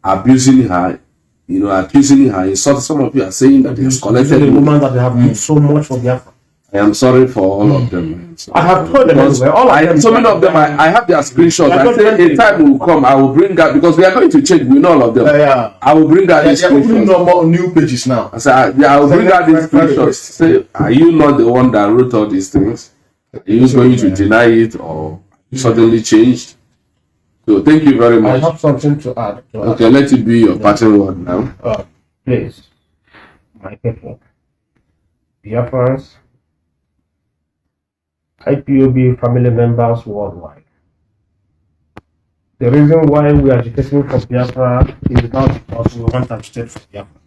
abusing her, accusing her, insulting. Some of you are saying that it's collected. The woman that they have done so much for Biafra. I am sorry for all of them. I have told them everywhere. So many of them, I have their screenshots. I say a time will come, I will bring that because we are going to change. We know all of them. I will bring that these screenshots. No more new pages now. I say, I will bring that these screenshots. Say, are you not the one that wrote all these things? Are you going to deny it or suddenly changed? So thank you very much. I have something to add. Okay, let it be your parting word now. Please, my people, Biafrans, IPOB family members worldwide. The reason why we are agitating for Biafra is not because we want to agitate for Biafra.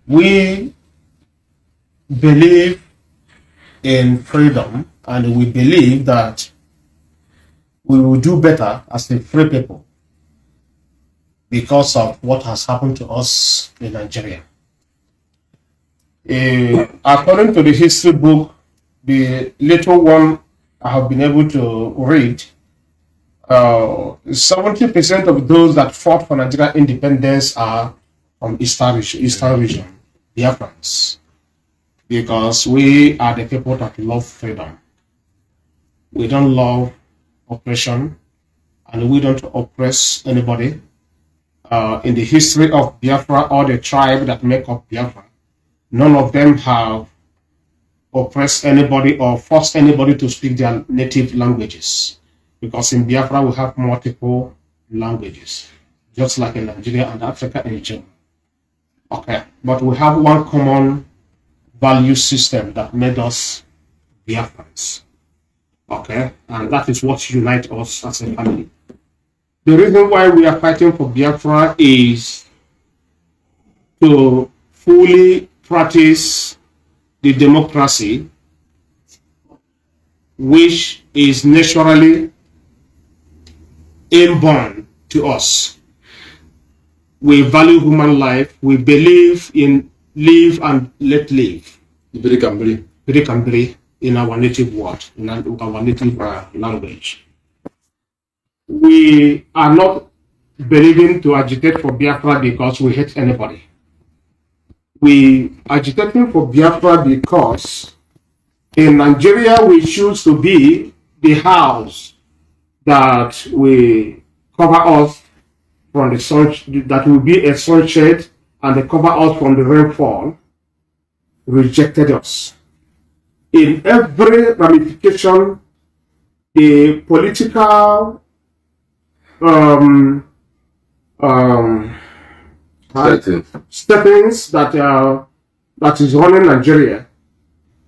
We believe in freedom, and we believe that we will do better as a free people because of what has happened to us in Nigeria. According to the history book, the little one I have been able to read, 70% of those that fought for Nigeria independence are from Eastern region, Biafrans, because we are the people that love freedom. We don't love oppression, and we don't oppress anybody. In the history of Biafra, or the tribe that make up Biafra, none of them have oppressed anybody or forced anybody to speak their native languages. Because in Biafra, we have multiple languages, just like in Nigeria and Africa in general. Okay, but we have one common value system that made us Biafrans. Okay, and that is what unites us as a family. The reason why we are fighting for Biafra is to fully practice the democracy which is naturally inborn to us. We value human life. We believe in live and let live. In our native word, in our native language. We are not believing to agitate for Biafra because we hate anybody. We agitating for Biafra because in Nigeria we choose to be the house that will cover us from the sun, that will be a sunshade and they cover us from the rainfall, rejected us. In every ramification, the political steppings that is running Nigeria,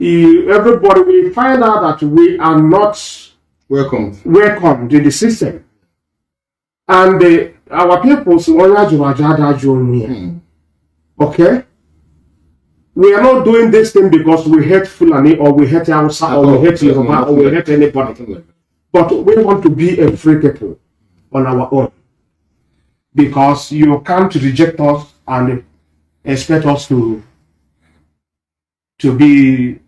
everybody will find out that we are not welcomed in the system, and our people okay. We are not doing this thing because we hate Fulani or we hate Hausa or we hate Yoruba or we hate anybody. But we want to be a free people on our own. Because you can't reject us and expect us to be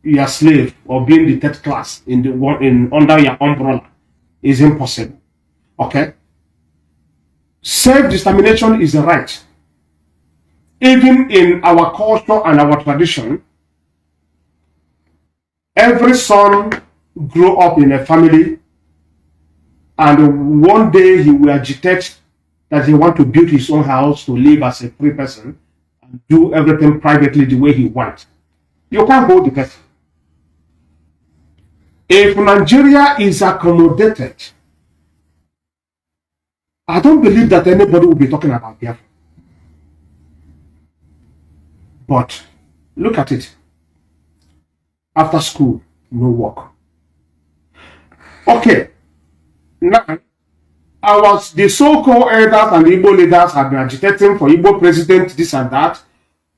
your slave or be in the third class under your umbrella. Is impossible. Okay? Self-determination is a right. Even in our culture and our tradition, every son grew up in a family, and one day he will agitate that he wants to build his own house to live as a free person and do everything privately the way he wants. You can't hold the person. If Nigeria is accommodated, I don't believe that anybody will be talking about Biafra. But look at it. After school, no work. Okay. Now, the so-called elders and Igbo leaders have been agitating for Igbo president, this and that.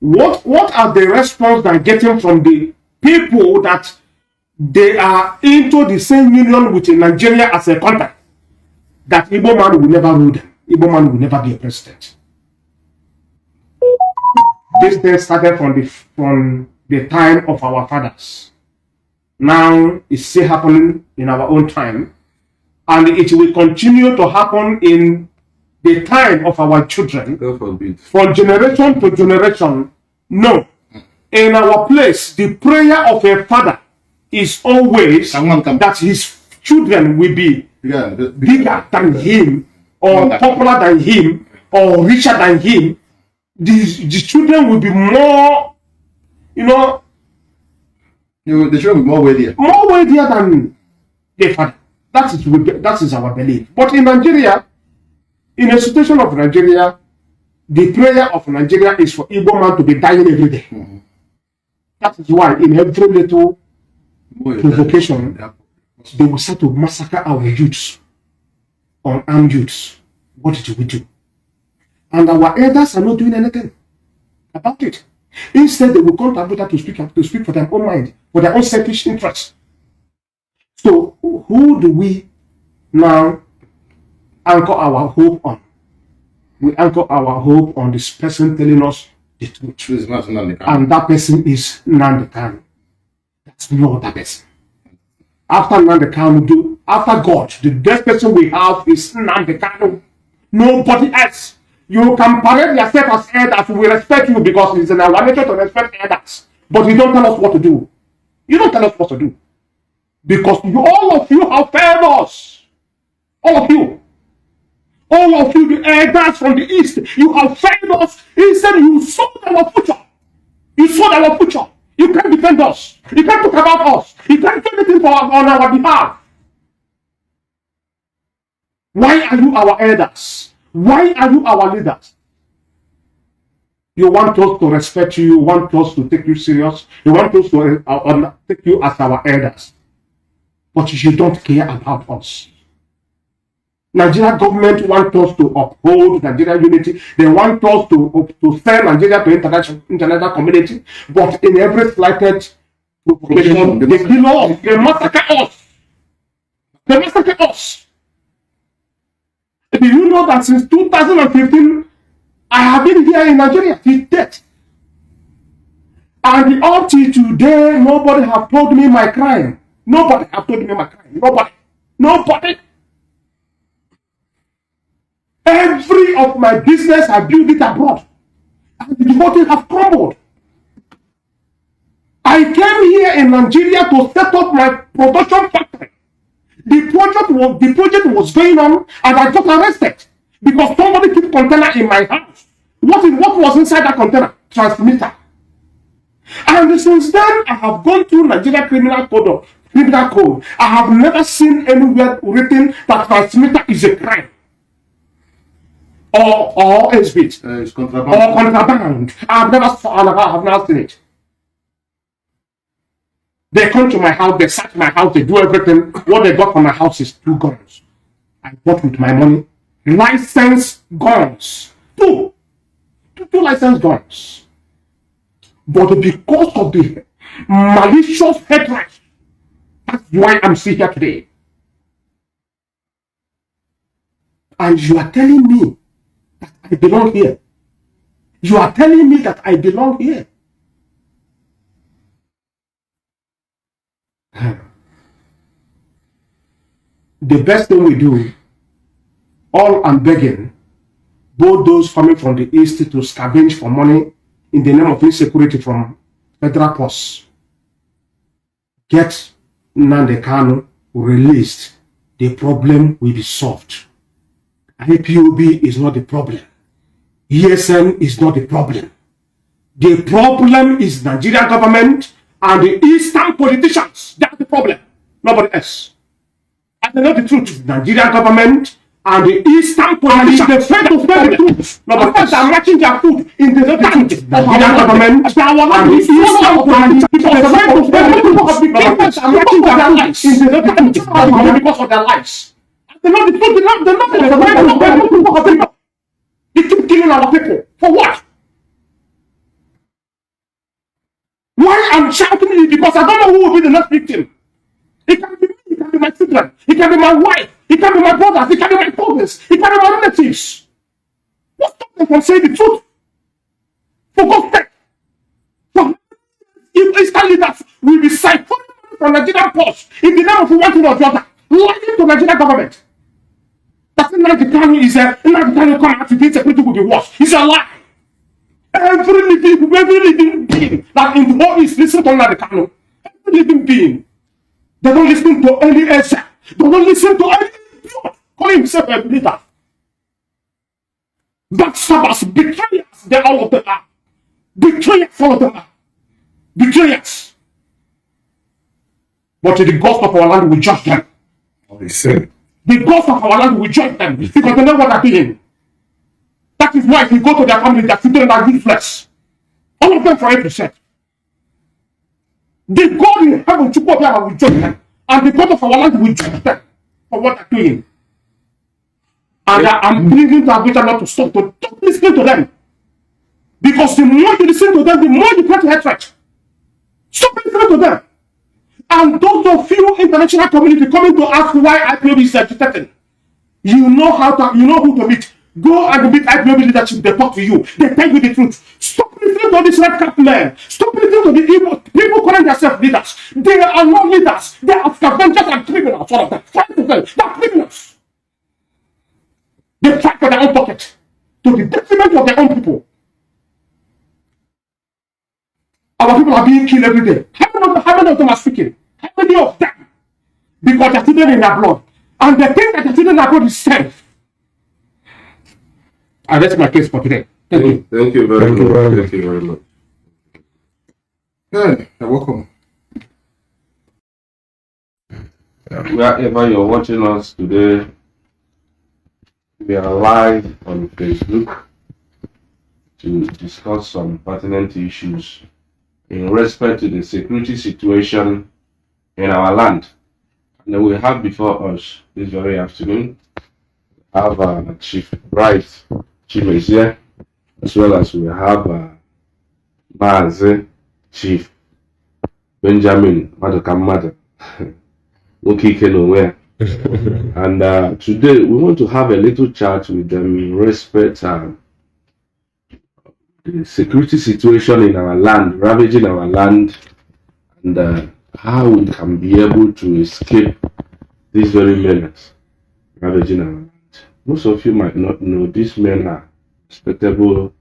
What are the response they're getting from the people that they are into the same union with Nigeria as a country? That Igbo man will never rule them. Igbo man will never be a president. This thing started from the time of our fathers. Now it's still happening in our own time, and it will continue to happen in the time of our children. From generation to generation. No, in our place, the prayer of a father is always that his children will be bigger than him, or popular than him, or richer than him. The children will be more, the children will be more weightier than the father. That is our belief. But in Nigeria, in a situation of Nigeria, the prayer of Nigeria is for Igbo man to be dying every day. That is why in every little provocation, they will start to massacre our youths, unarmed youths. What did we do? And our elders are not doing anything about it. Instead, they will come to Abuja to speak for their own mind, for their own selfish interests. So, who do we now anchor our hope on? We anchor our hope on this person telling us the truth. And that person is Nnamdi Kanu. That's no other person. After Nnamdi Kanu, after God, the best person we have is Nnamdi Kanu. Nobody else. You can parade yourself as elders. We respect you because it's in our nature to respect elders. But you don't tell us what to do. You don't tell us what to do. Because all of you have failed us. All of you. All of you, the elders from the east, you have failed us. Instead, you sold our future. You sold our future. You can't defend us. You can't talk about us. You can't do anything on our behalf. Why are you our elders? Why are you our leaders? You want us to respect you. You want us to take you serious. You want us to take you as our elders. But you don't care about us. Nigeria government wants us to uphold Nigeria unity. They want us to send Nigeria to international community. But in every slighted provocation, they kill us. They massacre us. They massacre us. Do you know that since 2015, I have been here in Nigeria till death? And up till today, nobody have told me my crime. Nobody have told me my crime. Nobody. Nobody. Every of my business, I built it abroad. And the whole thing have crumbled. I came here in Nigeria to set up my production factory. The project was going on and I got arrested because somebody put container in my house. What was inside that container? Transmitter. And since then, I have gone through Nigeria criminal code. I have never seen anywhere written that transmitter is a crime. Or exhibit. It's contraband. Or contraband. I have never seen it. They come to my house, they search my house, they do everything. What they got from my house is 2 guns. I bought with my money. Licensed guns. Two licensed guns. But because of the malicious hatred, that's why I'm still here today. And you are telling me that I belong here. You are telling me that I belong here. The best thing we do, all I'm begging, both those coming from the east to scavenge for money in the name of insecurity from federal force, get Nnamdi Kanu released. The problem will be solved. IPOB is not the problem. ESN is not the problem. The problem is Nigeria government and the eastern politicians. That's the problem. Nobody else. I know the truth. Nigeria government and the eastern politicians. They fail to tell the truth. Nobody else. They're matching their food in the truth. Nigeria government and the eastern politicians. Because the fail to tell the truth. Nobody are matching their lives in the truth because of their lives. They know the truth. They know. They keep killing our people. For what? Why I'm shouting it? Because I don't know who will be the next victim. It can be me, it can be my children, it can be my wife, it can be my brothers, it can be my cousins, it can be my relatives. What stops them from saying the truth? For God's sake. If Eastern leaders will be siphoning from Nigerian posts in the name of one thing or the other, lying to Nigerian government. That Nnamdi Kanu is a Nnamdi Kanu come out to the insecurity will be worse. It's a lie. Every living being that in the whole East listen to Nnamdi Kanu. Every living being. They don't listen to any answer. They don't listen to any idiot calling himself a leader. Backstabbers, betrayers, they all of them are. Betrayers, all of them are. Betrayers. But the ghost of our land will judge them. The gods of our land will join them because they know what they're doing. That is why if you go to their family, their children are useless. All of them for 8%. The God in heaven will join them. And the God of our land will join them for what they're doing. And I'm pleading to Abuja not to stop listening to them. Because the more you listen to them, the more you get hatred. Stop listening to them. And those of you international community coming to ask why IPOB is agitating, you know who to meet. Go and meet IPOB leadership. They talk to you. They tell you the truth. Stop listening to these red cap men. Stop listening to the evil people calling themselves leaders. They are not leaders. They are scavengers and criminals. All of them. Fight to them. They are criminals. They fight for their own pocket to the detriment of their own people. Our people are being killed every day. How many of them are speaking? How many of them? Because they're children in their blood. And they think that the children in their blood is safe. And that's my case for today. Thank you. Thank you very much. Thank you very much. Yeah, you're welcome. Wherever you're watching us today, we are live on Facebook to discuss some pertinent issues in respect to the security situation in our land. And we have before us this very afternoon, have Chief Bright Chimezie, as well as we have Mazi, Chief Benjamin Madokamada, and today we want to have a little chat with them in respect to the security situation in our land, ravaging our land, and how we can be able to escape these very menace ravaging our land. Most of you might not know these men are respectable